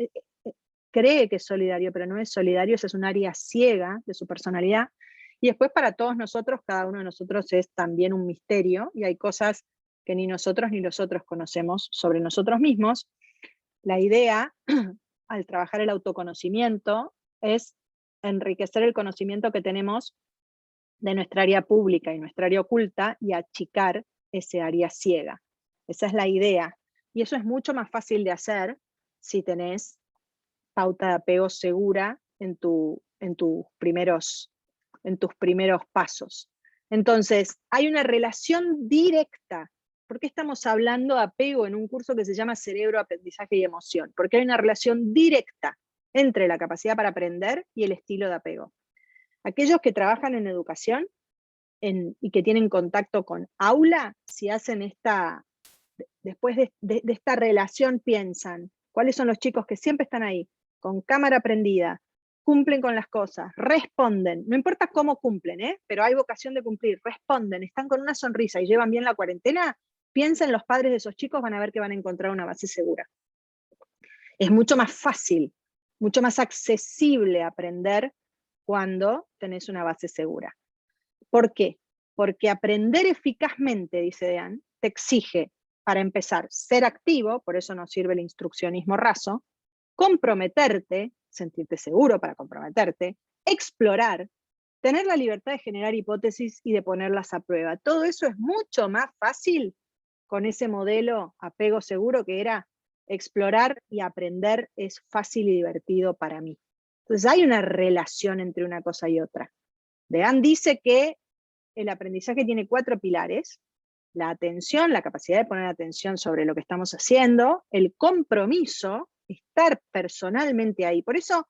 cree que es solidario, pero no es solidario, esa es un área ciega de su personalidad. Y después, para todos nosotros, cada uno de nosotros es también un misterio, y hay cosas que ni nosotros ni los otros conocemos sobre nosotros mismos. La idea, al trabajar el autoconocimiento, es enriquecer el conocimiento que tenemos de nuestra área pública y nuestra área oculta y achicar ese área ciega. Esa es la idea. Y eso es mucho más fácil de hacer si tenés pauta de apego segura en tus primeros pasos. Entonces, hay una relación directa. ¿Por qué estamos hablando de apego en un curso que se llama Cerebro, Aprendizaje y Emoción? Porque hay una relación directa entre la capacidad para aprender y el estilo de apego. Aquellos que trabajan en educación y que tienen contacto con aula, si hacen después de esta relación piensan, ¿cuáles son los chicos que siempre están ahí, con cámara prendida, cumplen con las cosas, responden, no importa cómo cumplen, pero hay vocación de cumplir, responden, están con una sonrisa y llevan bien la cuarentena? Piensen los padres de esos chicos, van a ver que van a encontrar una base segura. Es mucho más fácil, mucho más accesible aprender cuando tenés una base segura. ¿Por qué? Porque aprender eficazmente, dice Dean, te exige, para empezar, ser activo, por eso nos sirve el instruccionismo raso, comprometerte, sentirte seguro para comprometerte, explorar, tener la libertad de generar hipótesis y de ponerlas a prueba. Todo eso es mucho más fácil con ese modelo apego seguro que era explorar y aprender es fácil y divertido para mí. Entonces hay una relación entre una cosa y otra. Dean dice que el aprendizaje tiene 4 pilares: la atención, la capacidad de poner atención sobre lo que estamos haciendo, el compromiso, estar personalmente ahí. Por eso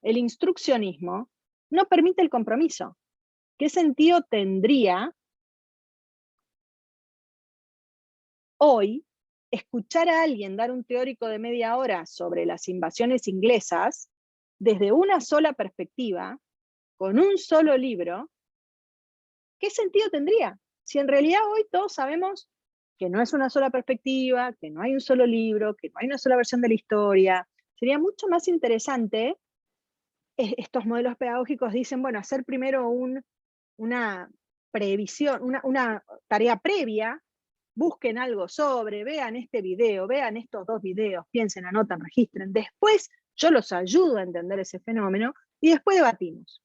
el instruccionismo no permite el compromiso. ¿Qué sentido tendría hoy escuchar a alguien dar un teórico de media hora sobre las invasiones inglesas desde una sola perspectiva, con un solo libro? ¿Qué sentido tendría? Si en realidad hoy todos sabemos que no es una sola perspectiva, que no hay un solo libro, que no hay una sola versión de la historia. Sería mucho más interesante, estos modelos pedagógicos dicen, bueno, hacer primero una previsión, una tarea previa, busquen algo sobre, vean este video, vean estos 2 videos, piensen, anotan, registren. Después yo los ayudo a entender ese fenómeno y después debatimos.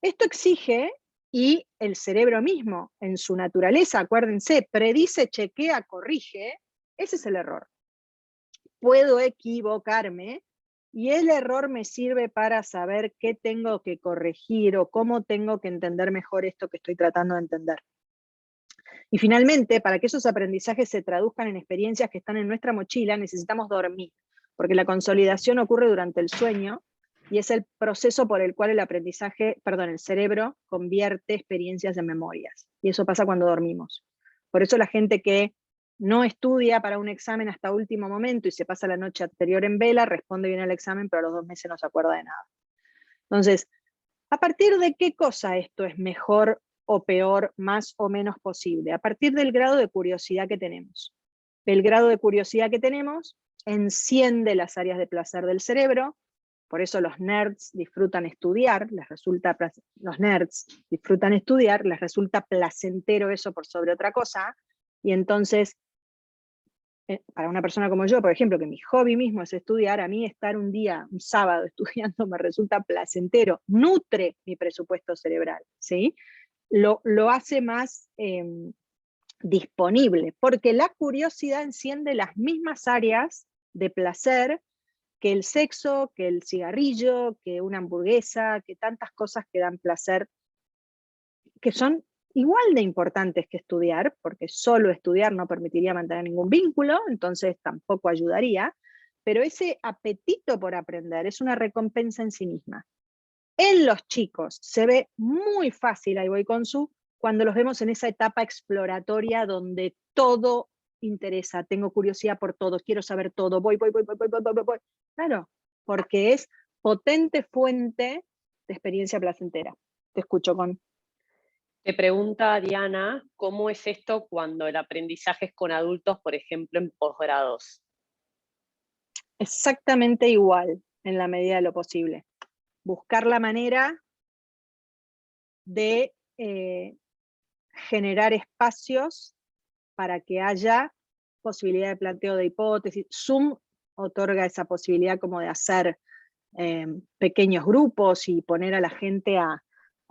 Esto exige, y el cerebro mismo, en su naturaleza, acuérdense, predice, chequea, corrige, ese es el error. Puedo equivocarme, y el error me sirve para saber qué tengo que corregir o cómo tengo que entender mejor esto que estoy tratando de entender. Y finalmente, para que esos aprendizajes se traduzcan en experiencias que están en nuestra mochila, necesitamos dormir, porque la consolidación ocurre durante el sueño, y es el proceso por el cual el cerebro convierte experiencias en memorias. Y eso pasa cuando dormimos. Por eso la gente que no estudia para un examen hasta último momento y se pasa la noche anterior en vela, responde bien al examen, pero a los 2 meses no se acuerda de nada. Entonces, ¿a partir de qué cosa esto es mejor o peor, más o menos posible? A partir del grado de curiosidad que tenemos. El grado de curiosidad que tenemos enciende las áreas de placer del cerebro. Por eso los nerds disfrutan estudiar, les resulta placentero eso por sobre otra cosa, y entonces, para una persona como yo, por ejemplo, que mi hobby mismo es estudiar, a mí estar un sábado estudiando me resulta placentero, nutre mi presupuesto cerebral, ¿sí? Lo hace más disponible, porque la curiosidad enciende las mismas áreas de placer que el sexo, que el cigarrillo, que una hamburguesa, que tantas cosas que dan placer, que son igual de importantes que estudiar, porque solo estudiar no permitiría mantener ningún vínculo, entonces tampoco ayudaría, pero ese apetito por aprender es una recompensa en sí misma. En los chicos se ve muy fácil, ahí voy con cuando los vemos en esa etapa exploratoria donde todo interesa, tengo curiosidad por todo, quiero saber todo, voy. Claro, porque es potente fuente de experiencia placentera. Te escucho, Con. Te pregunta Diana, ¿cómo es esto cuando el aprendizaje es con adultos, por ejemplo, en posgrados? Exactamente igual, en la medida de lo posible. Buscar la manera de generar espacios para que haya posibilidad de planteo de hipótesis. Zoom otorga esa posibilidad como de hacer pequeños grupos y poner a la gente a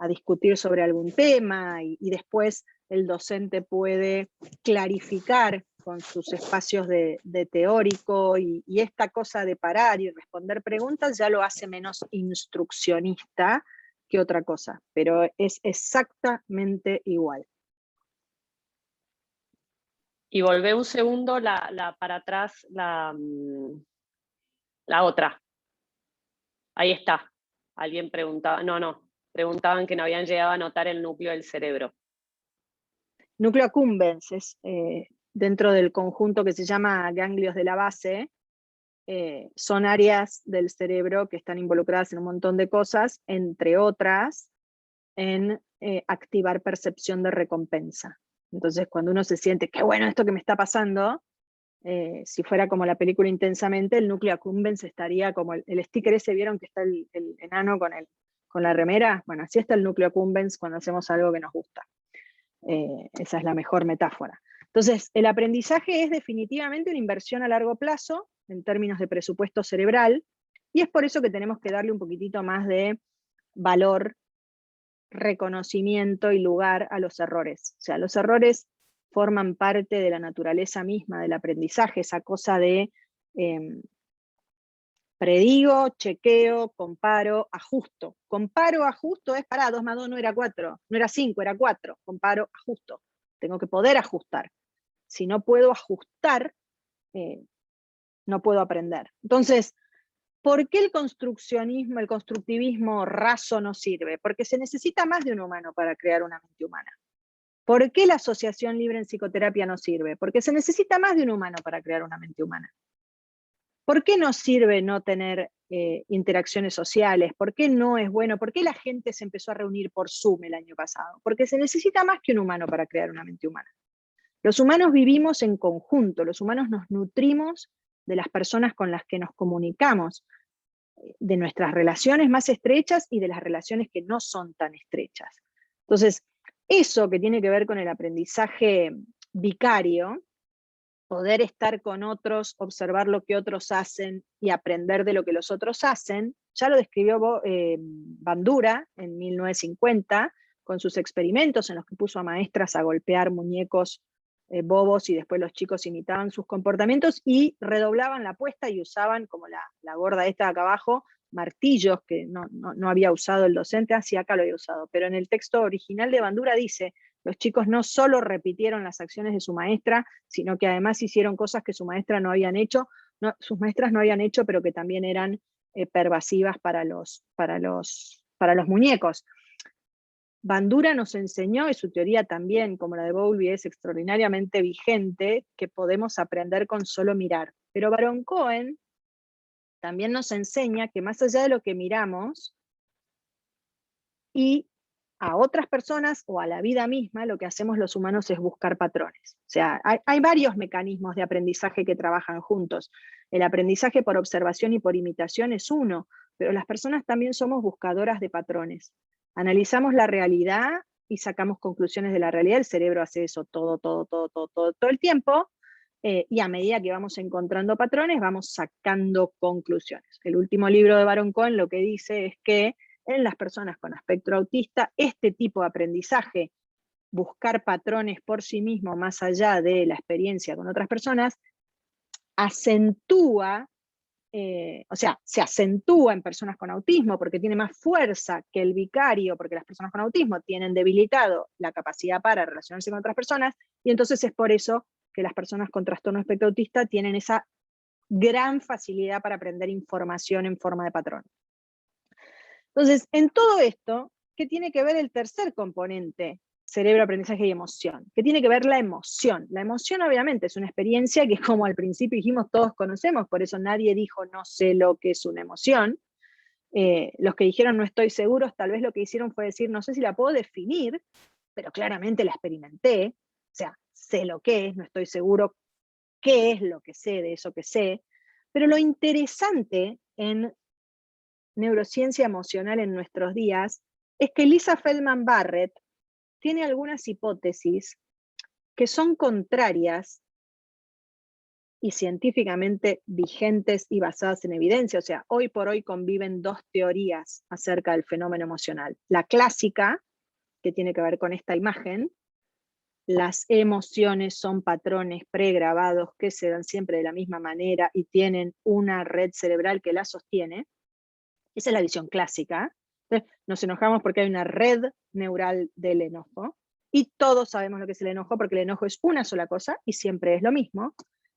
a discutir sobre algún tema y después el docente puede clarificar con sus espacios de teórico y esta cosa de parar y responder preguntas ya lo hace menos instruccionista que otra cosa, pero es exactamente igual. Y volvé un segundo para atrás, la otra. Ahí está. Alguien preguntaba, preguntaban que no habían llegado a notar el núcleo del cerebro. Núcleo accumbens es dentro del conjunto que se llama ganglios de la base, son áreas del cerebro que están involucradas en un montón de cosas, entre otras, en activar percepción de recompensa. Entonces, cuando uno se siente, qué bueno esto que me está pasando, si fuera como la película Intensamente, el núcleo accumbens estaría como el sticker ese, ¿vieron que está el enano con la remera? Bueno, así está el núcleo accumbens cuando hacemos algo que nos gusta. Esa es la mejor metáfora. Entonces, el aprendizaje es definitivamente una inversión a largo plazo, en términos de presupuesto cerebral, y es por eso que tenemos que darle un poquitito más de valor, reconocimiento y lugar a los errores. O sea, los errores forman parte de la naturaleza misma del aprendizaje, esa cosa de predigo, chequeo, comparo, ajusto. Comparo, ajusto es, pará, 2 más 2 no era 4, no era 5, era 4. Comparo, ajusto. Tengo que poder ajustar. Si no puedo ajustar, no puedo aprender. Entonces, ¿por qué el construccionismo, el constructivismo raso no sirve? Porque se necesita más de un humano para crear una mente humana. ¿Por qué la asociación libre en psicoterapia no sirve? Porque se necesita más de un humano para crear una mente humana. ¿Por qué no sirve no tener interacciones sociales? ¿Por qué no es bueno? ¿Por qué la gente se empezó a reunir por Zoom el año pasado? Porque se necesita más que un humano para crear una mente humana. Los humanos vivimos en conjunto, los humanos nos nutrimos de las personas con las que nos comunicamos, de nuestras relaciones más estrechas y de las relaciones que no son tan estrechas. Entonces, eso que tiene que ver con el aprendizaje vicario, poder estar con otros, observar lo que otros hacen y aprender de lo que los otros hacen, ya lo describió Bandura en 1950, con sus experimentos en los que puso a maestras a golpear muñecos bobos y después los chicos imitaban sus comportamientos y redoblaban la apuesta y usaban, como la gorda esta de acá abajo, martillos que no había usado el docente, así acá lo había usado, pero en el texto original de Bandura dice, los chicos no solo repitieron las acciones de su maestra, sino que además hicieron cosas que su maestra no habían hecho, sus maestras no habían hecho, pero que también eran pervasivas para los muñecos. Bandura nos enseñó, y su teoría también, como la de Bowlby, es extraordinariamente vigente, que podemos aprender con solo mirar. Pero Baron Cohen también nos enseña que más allá de lo que miramos, y a otras personas o a la vida misma, lo que hacemos los humanos es buscar patrones. O sea, hay varios mecanismos de aprendizaje que trabajan juntos. El aprendizaje por observación y por imitación es uno, pero las personas también somos buscadoras de patrones. Analizamos la realidad y sacamos conclusiones de la realidad. El cerebro hace eso todo el tiempo, y a medida que vamos encontrando patrones, vamos sacando conclusiones. El último libro de Baron Cohen lo que dice es que en las personas con espectro autista, este tipo de aprendizaje, buscar patrones por sí mismo más allá de la experiencia con otras personas, acentúa, o sea, se acentúa en personas con autismo porque tiene más fuerza que el vicario, porque las personas con autismo tienen debilitado la capacidad para relacionarse con otras personas, y entonces es por eso que las personas con trastorno espectro autista tienen esa gran facilidad para aprender información en forma de patrón. Entonces, en todo esto, ¿qué tiene que ver el tercer componente? Cerebro, aprendizaje y emoción. ¿Qué tiene que ver la emoción? La emoción obviamente es una experiencia que, como al principio dijimos, todos conocemos, por eso nadie dijo no sé lo que es una emoción. Los que dijeron no estoy seguros, tal vez lo que hicieron fue decir no sé si la puedo definir, pero claramente la experimenté, o sea, sé lo que es, no estoy seguro qué es lo que sé de eso que sé. Pero lo interesante en neurociencia emocional en nuestros días es que Lisa Feldman Barrett tiene algunas hipótesis que son contrarias y científicamente vigentes y basadas en evidencia. O sea, hoy por hoy conviven dos teorías acerca del fenómeno emocional. La clásica, que tiene que ver con esta imagen, las emociones son patrones pregrabados que se dan siempre de la misma manera y tienen una red cerebral que las sostiene. Esa es la visión clásica. Entonces, nos enojamos porque hay una red neural del enojo, y todos sabemos lo que es el enojo, porque el enojo es una sola cosa y siempre es lo mismo.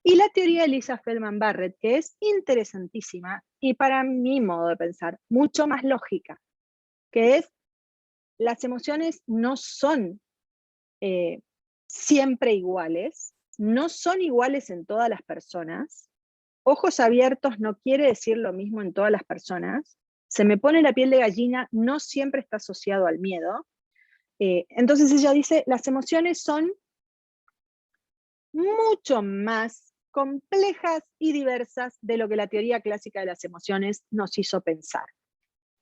Y la teoría de Lisa Feldman Barrett, que es interesantísima y para mi modo de pensar, mucho más lógica, que es, las emociones no son siempre iguales, no son iguales en todas las personas. Ojos abiertos no quiere decir lo mismo en todas las personas. Se me pone la piel de gallina no siempre está asociado al miedo. Entonces ella dice, las emociones son mucho más complejas y diversas de lo que la teoría clásica de las emociones nos hizo pensar.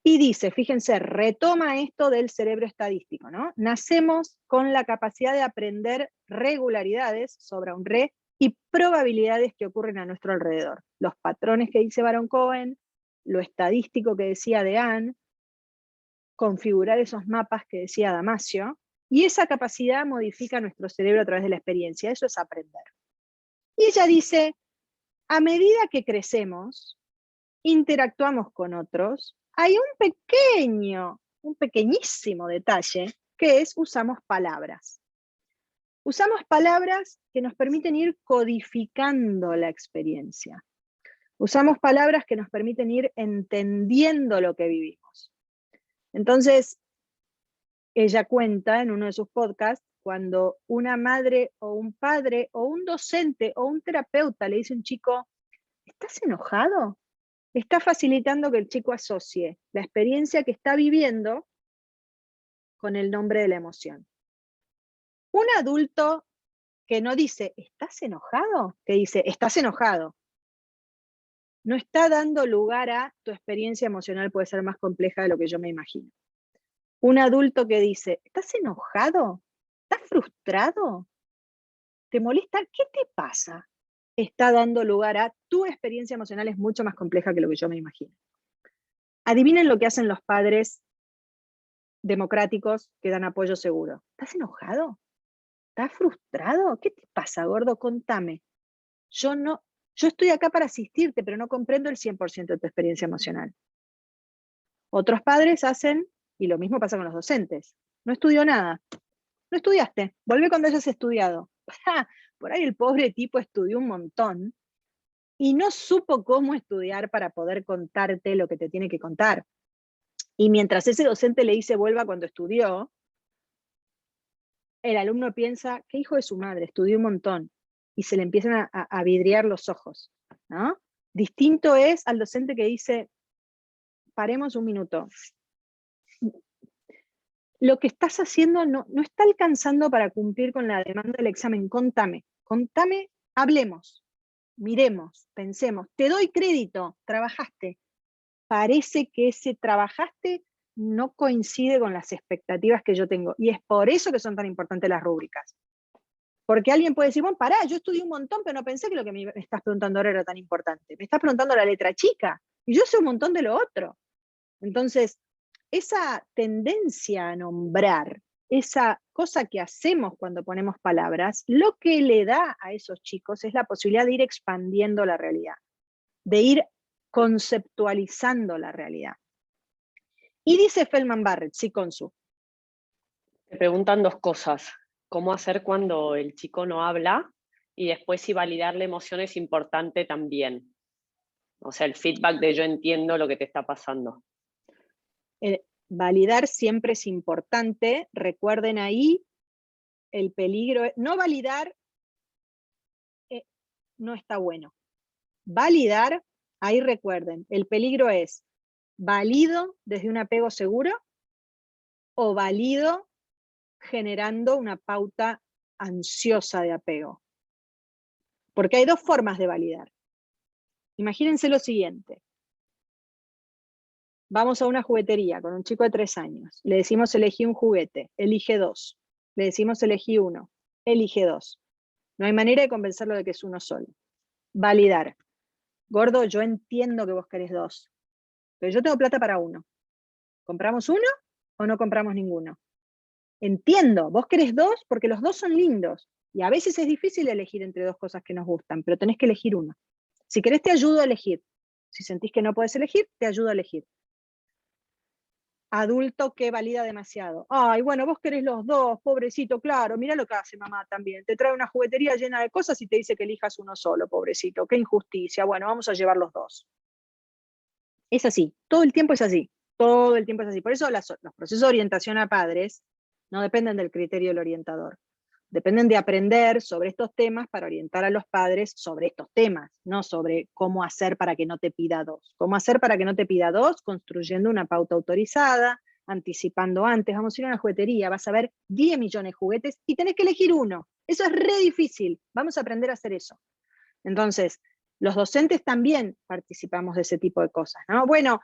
Y dice, fíjense, retoma esto del cerebro estadístico, ¿no? Nacemos con la capacidad de aprender regularidades, sobra un re, y probabilidades que ocurren a nuestro alrededor. Los patrones que dice Baron Cohen, lo estadístico que decía Dehaene, configurar esos mapas que decía Damasio, y esa capacidad modifica nuestro cerebro a través de la experiencia. Eso es aprender. Y ella dice, a medida que crecemos, interactuamos con otros, hay un pequeñísimo detalle, que es usamos palabras. Usamos palabras que nos permiten ir codificando la experiencia. Usamos palabras que nos permiten ir entendiendo lo que vivimos. Entonces, ella cuenta en uno de sus podcasts, cuando una madre o un padre o un docente o un terapeuta le dice a un chico, ¿estás enojado? Está facilitando que el chico asocie la experiencia que está viviendo con el nombre de la emoción. Un adulto que no dice, ¿estás enojado? Que dice, ¿estás enojado? No está dando lugar a, tu experiencia emocional puede ser más compleja de lo que yo me imagino. Un adulto que dice, ¿estás enojado? ¿Estás frustrado? ¿Te molesta? ¿Qué te pasa? Está dando lugar a, tu experiencia emocional es mucho más compleja que lo que yo me imagino. Adivinen lo que hacen los padres democráticos que dan apoyo seguro. ¿Estás enojado? ¿Estás frustrado? ¿Qué te pasa, gordo? Contame. Yo estoy acá para asistirte, pero no comprendo el 100% de tu experiencia emocional. Otros padres hacen, y lo mismo pasa con los docentes, no estudió nada. No estudiaste, volvé cuando hayas estudiado. Por ahí el pobre tipo estudió un montón y no supo cómo estudiar para poder contarte lo que te tiene que contar. Y mientras ese docente le dice vuelva cuando estudió, el alumno piensa, qué hijo de su madre, estudió un montón, y se le empiezan a vidriar los ojos, ¿no? Distinto es al docente que dice, paremos un minuto. Lo que estás haciendo no está alcanzando para cumplir con la demanda del examen. Contame, hablemos, miremos, pensemos. Te doy crédito, trabajaste. Parece que ese trabajaste no coincide con las expectativas que yo tengo. Y es por eso que son tan importantes las rúbricas. Porque alguien puede decir, bueno, pará, yo estudié un montón, pero no pensé que lo que me estás preguntando ahora era tan importante. Me estás preguntando la letra chica, y yo sé un montón de lo otro. Entonces, esa tendencia a nombrar, esa cosa que hacemos cuando ponemos palabras, lo que le da a esos chicos es la posibilidad de ir expandiendo la realidad, de ir conceptualizando la realidad. Y dice Feldman Barrett, sí, Consu. Te preguntan dos cosas. ¿Cómo hacer cuando el chico no habla? Y después si validar la emoción es importante también. O sea, el feedback de yo entiendo lo que te está pasando. Validar siempre es importante. Recuerden ahí el peligro. No validar no está bueno. Validar, ahí recuerden, el peligro es válido desde un apego seguro o válido generando una pauta ansiosa de apego. Porque hay dos formas de validar. Imagínense lo siguiente. Vamos a una juguetería con un chico de 3 años. Le decimos elegí un juguete, elige 2. Le decimos elegí 1, elige 2. No hay manera de convencerlo de que es uno solo. validar. Gordo, yo entiendo que vos querés 2, pero yo tengo plata para 1. ¿Compramos 1 o no compramos ninguno? Entiendo, vos querés 2 porque los 2 son lindos. Y a veces es difícil elegir entre 2 cosas que nos gustan, pero tenés que elegir uno. Si querés te ayudo a elegir. Si sentís que no podés elegir, te ayudo a elegir. Adulto que valida demasiado. Ay, bueno, vos querés los 2, pobrecito, claro, mira lo que hace mamá también. Te trae una juguetería llena de cosas y te dice que elijas uno solo, pobrecito. Qué injusticia. Bueno, vamos a llevar los 2. Es así, todo el tiempo es así. Todo el tiempo es así. Por eso los procesos de orientación a padres no dependen del criterio del orientador. Dependen de aprender sobre estos temas para orientar a los padres sobre estos temas, no sobre cómo hacer para que no te pida 2. Cómo hacer para que no te pida 2, construyendo una pauta autorizada, anticipando antes. Vamos a ir a una juguetería, vas a ver 10 millones de juguetes y tenés que elegir uno. Eso es re difícil. Vamos a aprender a hacer eso. Entonces, los docentes también participamos de ese tipo de cosas, ¿no? Bueno,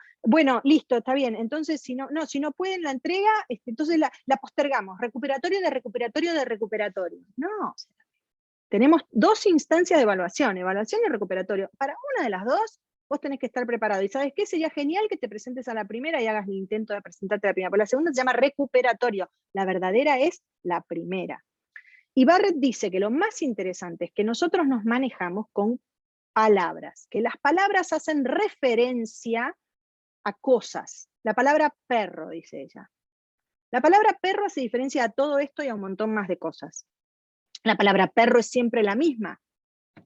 listo, está bien. Entonces, si no pueden la entrega, entonces la postergamos. Recuperatorio de recuperatorio de recuperatorio. No, tenemos 2 instancias de evaluación y recuperatorio. Para una de las 2, vos tenés que estar preparado. ¿Y sabes qué? Sería genial que te presentes a la primera y hagas el intento de presentarte a la primera. Pero la segunda se llama recuperatorio. La verdadera es la primera. Y Barrett dice que lo más interesante es que nosotros nos manejamos con palabras, que las palabras hacen referencia a cosas. La palabra perro, dice ella. La palabra perro hace diferencia a todo esto y a un montón más de cosas. La palabra perro es siempre la misma.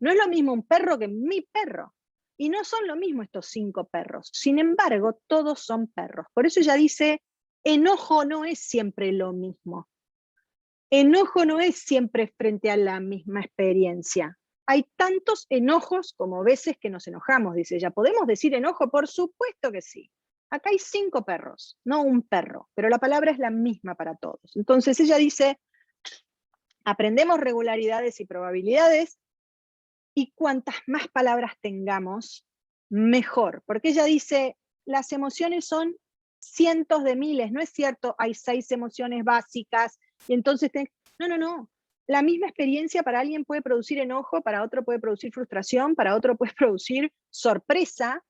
No es lo mismo un perro que mi perro. Y no son lo mismo estos 5 perros. Sin embargo, todos son perros. Por eso ella dice, enojo no es siempre lo mismo. Enojo no es siempre frente a la misma experiencia. Hay tantos enojos como veces que nos enojamos, dice ella. ¿Podemos decir enojo? Por supuesto que sí. Acá hay 5 perros, no un perro, pero la palabra es la misma para todos. Entonces ella dice, aprendemos regularidades y probabilidades, y cuantas más palabras tengamos, mejor. Porque ella dice, las emociones son cientos de miles, no es cierto, hay 6 emociones básicas, y entonces, no. La misma experiencia para alguien puede producir enojo, para otro puede producir frustración, para otro puede producir sorpresa.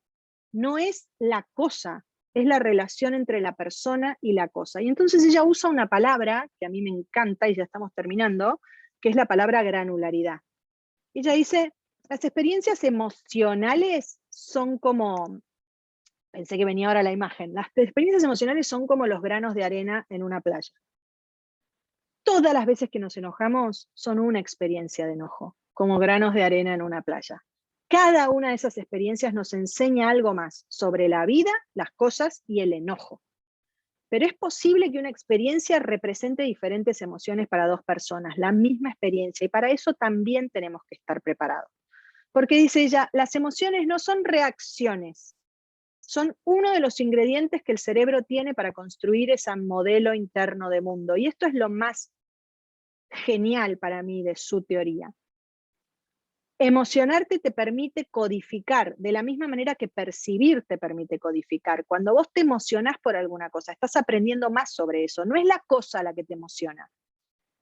No es la cosa, es la relación entre la persona y la cosa. Y entonces ella usa una palabra que a mí me encanta, y ya estamos terminando, que es la palabra granularidad. Ella dice, las experiencias emocionales son como, pensé que venía ahora la imagen, las experiencias emocionales son como los granos de arena en una playa. Todas las veces que nos enojamos son una experiencia de enojo, como granos de arena en una playa. Cada una de esas experiencias nos enseña algo más sobre la vida, las cosas y el enojo. Pero es posible que una experiencia represente diferentes emociones para 2 personas, la misma experiencia, y para eso también tenemos que estar preparados. Porque dice ella, las emociones no son reacciones, son uno de los ingredientes que el cerebro tiene para construir ese modelo interno de mundo. Y esto es lo más genial para mí de su teoría. Emocionarte te permite codificar, de la misma manera que percibir te permite codificar. Cuando vos te emocionás por alguna cosa, estás aprendiendo más sobre eso. No es la cosa la que te emociona,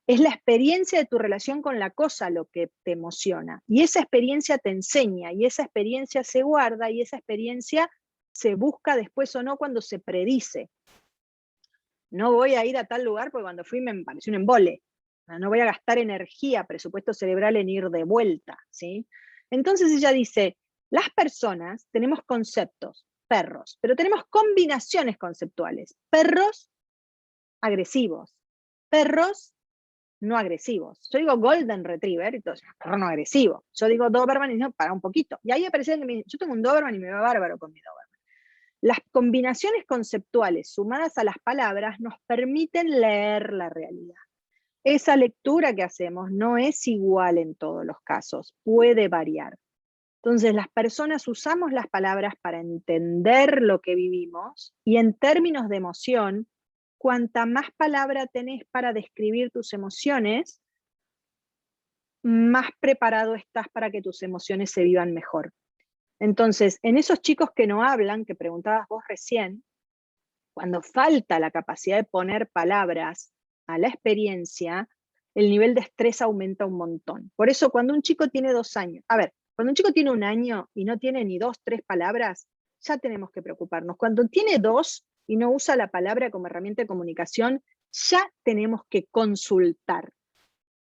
es la experiencia de tu relación con la cosa lo que te emociona. Y esa experiencia te enseña, y esa experiencia se guarda, y esa experiencia se busca después o no cuando se predice. No voy a ir a tal lugar porque cuando fui me pareció un embole. No voy a gastar energía, presupuesto cerebral en ir de vuelta, ¿sí? Entonces ella dice, las personas tenemos conceptos, perros, pero tenemos combinaciones conceptuales. Perros agresivos, perros no agresivos. Yo digo Golden Retriever, entonces, perro no agresivo. Yo digo Doberman y no, para un poquito. Y ahí aparece que yo tengo un Doberman y me va bárbaro con mi Doberman. Las combinaciones conceptuales sumadas a las palabras nos permiten leer la realidad. Esa lectura que hacemos no es igual en todos los casos, puede variar. Entonces las personas usamos las palabras para entender lo que vivimos, y en términos de emoción, cuanta más palabra tenés para describir tus emociones, más preparado estás para que tus emociones se vivan mejor. Entonces, en esos chicos que no hablan, que preguntabas vos recién, cuando falta la capacidad de poner palabras a la experiencia, el nivel de estrés aumenta un montón. Por eso cuando un chico tiene 2 años, a ver, Cuando un chico tiene 1 año y no tiene ni 2, 3 palabras, ya tenemos que preocuparnos. Cuando tiene 2 y no usa la palabra como herramienta de comunicación, ya tenemos que consultar.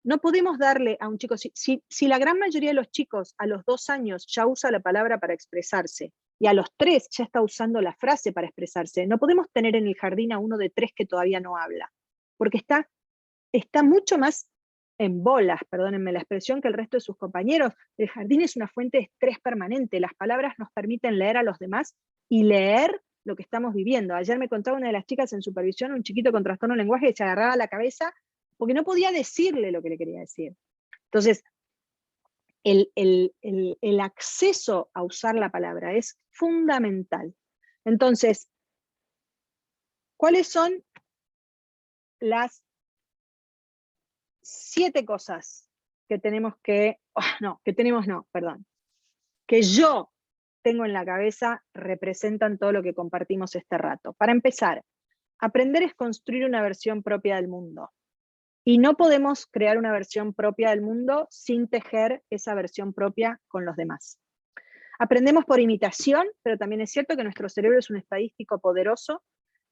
No podemos darle a un chico, si la gran mayoría de los chicos a los 2 años ya usa la palabra para expresarse, y a los 3 ya está usando la frase para expresarse, no podemos tener en el jardín a uno de 3 que todavía no habla, porque está mucho más en bolas, perdónenme la expresión, que el resto de sus compañeros. El jardín es una fuente de estrés permanente, las palabras nos permiten leer a los demás y leer lo que estamos viviendo. Ayer me contaba una de las chicas en supervisión, un chiquito con trastorno de lenguaje que se agarraba la cabeza porque no podía decirle lo que le quería decir. Entonces, el acceso a usar la palabra es fundamental. Entonces, ¿cuáles son las 7 cosas que tenemos que yo tengo en la cabeza representan todo lo que compartimos este rato? Para empezar, aprender es construir una versión propia del mundo. Y no podemos crear una versión propia del mundo sin tejer esa versión propia con los demás. Aprendemos por imitación, pero también es cierto que nuestro cerebro es un estadístico poderoso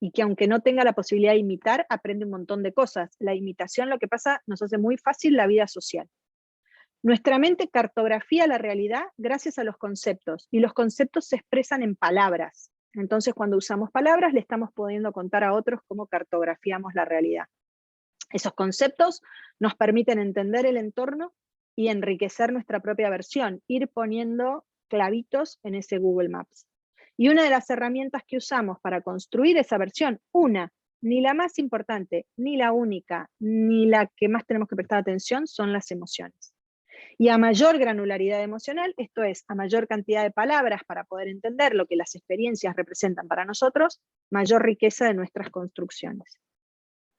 y que aunque no tenga la posibilidad de imitar, aprende un montón de cosas. La imitación, lo que pasa, nos hace muy fácil la vida social. Nuestra mente cartografía la realidad gracias a los conceptos, y los conceptos se expresan en palabras. Entonces, cuando usamos palabras, le estamos pudiendo contar a otros cómo cartografiamos la realidad. Esos conceptos nos permiten entender el entorno y enriquecer nuestra propia versión, ir poniendo clavitos en ese Google Maps. Y una de las herramientas que usamos para construir esa versión, ni la más importante, ni la única, ni la que más tenemos que prestar atención, son las emociones. Y a mayor granularidad emocional, esto es, a mayor cantidad de palabras para poder entender lo que las experiencias representan para nosotros, mayor riqueza de nuestras construcciones.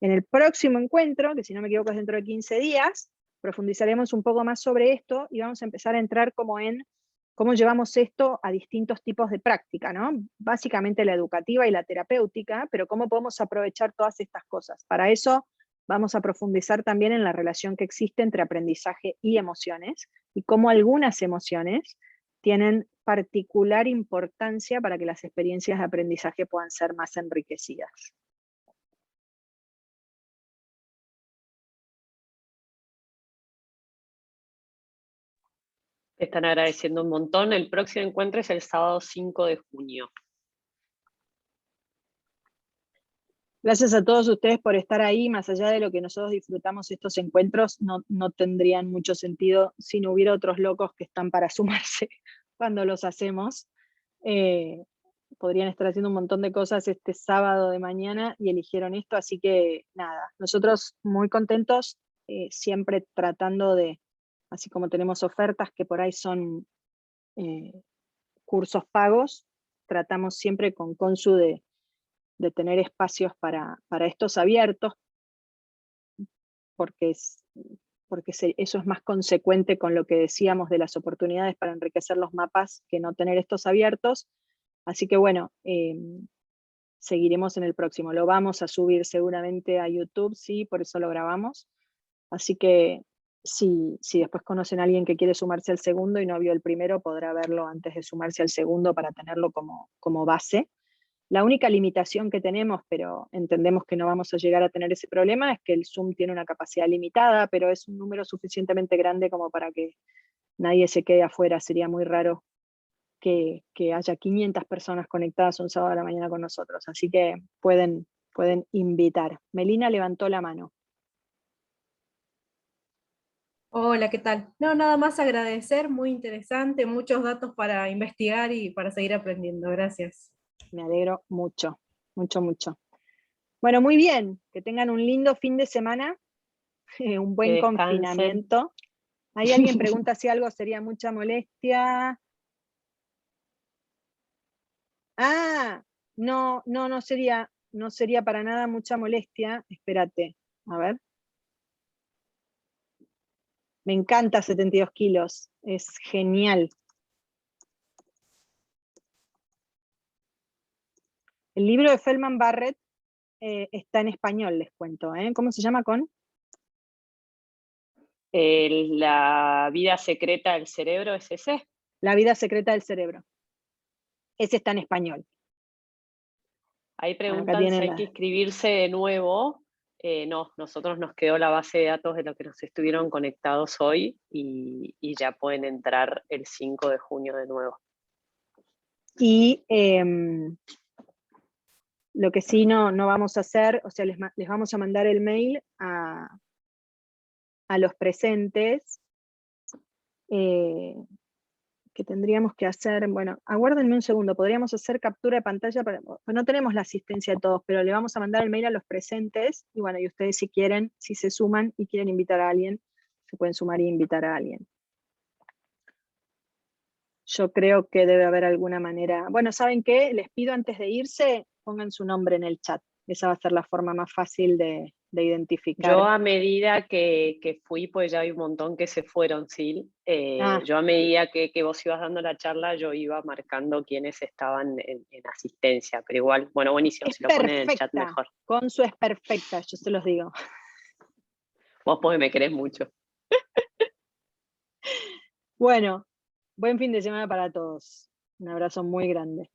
En el próximo encuentro, que si no me equivoco es dentro de 15 días, profundizaremos un poco más sobre esto y vamos a empezar a entrar como en cómo llevamos esto a distintos tipos de práctica, ¿no? Básicamente la educativa y la terapéutica, pero cómo podemos aprovechar todas estas cosas. Para eso vamos a profundizar también en la relación que existe entre aprendizaje y emociones, y cómo algunas emociones tienen particular importancia para que las experiencias de aprendizaje puedan ser más enriquecidas. Te están agradeciendo un montón. El próximo encuentro es el sábado 5 de junio. Gracias a todos ustedes por estar ahí. Más allá de lo que nosotros disfrutamos estos encuentros, no tendrían mucho sentido si no hubiera otros locos que están para sumarse cuando los hacemos. Podrían estar haciendo un montón de cosas este sábado de mañana y eligieron esto, así que nada, nosotros muy contentos, siempre tratando de, así como tenemos ofertas que por ahí son cursos pagos, tratamos siempre con Consu de tener espacios para estos abiertos, porque eso es más consecuente con lo que decíamos de las oportunidades para enriquecer los mapas que no tener estos abiertos. Así que bueno, seguiremos en el próximo. Lo vamos a subir seguramente a YouTube, sí, por eso lo grabamos. Así que si después conocen a alguien que quiere sumarse al segundo y no vio el primero, podrá verlo antes de sumarse al segundo para tenerlo como base. La única limitación que tenemos, pero entendemos que no vamos a llegar a tener ese problema, es que el Zoom tiene una capacidad limitada, pero es un número suficientemente grande como para que nadie se quede afuera. Sería muy raro que haya 500 personas conectadas un sábado a la mañana con nosotros, así que pueden invitar. Melina levantó la mano. Hola, ¿qué tal? No, nada más agradecer, muy interesante, muchos datos para investigar y para seguir aprendiendo. Gracias. Me alegro mucho, mucho, mucho. Bueno, muy bien, que tengan un lindo fin de semana, un buen confinamiento. Ahí alguien pregunta si algo sería mucha molestia. Ah, no sería para nada mucha molestia. Espérate, a ver. Me encanta 72 kilos, es genial. El libro de Feldman Barrett está en español, les cuento. ¿Cómo se llama? La vida secreta del cerebro, ¿es ese? La vida secreta del cerebro. Ese está en español. Ahí Acá preguntan si tienen hay que inscribirse de nuevo. No, nosotros nos quedó la base de datos de los que nos estuvieron conectados hoy y ya pueden entrar el 5 de junio de nuevo. Y lo que sí no vamos a hacer, o sea, les vamos a mandar el mail a los presentes, que tendríamos que hacer, bueno, aguárdenme un segundo, podríamos hacer captura de pantalla, pues no tenemos la asistencia de todos, pero le vamos a mandar el mail a los presentes, y bueno, y ustedes si quieren, si se suman y quieren invitar a alguien, se pueden sumar y invitar a alguien. Yo creo que debe haber alguna manera, bueno, ¿saben qué? Les pido antes de irse, pongan su nombre en el chat, esa va a ser la forma más fácil de identificar. Yo a medida que fui, pues ya hay un montón que se fueron, ¿sí? Yo a medida que vos ibas dando la charla, yo iba marcando quiénes estaban en asistencia, pero igual, bueno, buenísimo, Es si lo ponen en el chat perfecta, mejor. Consu es perfecta, yo se los digo. Vos pues me querés mucho. Bueno, buen fin de semana para todos. Un abrazo muy grande.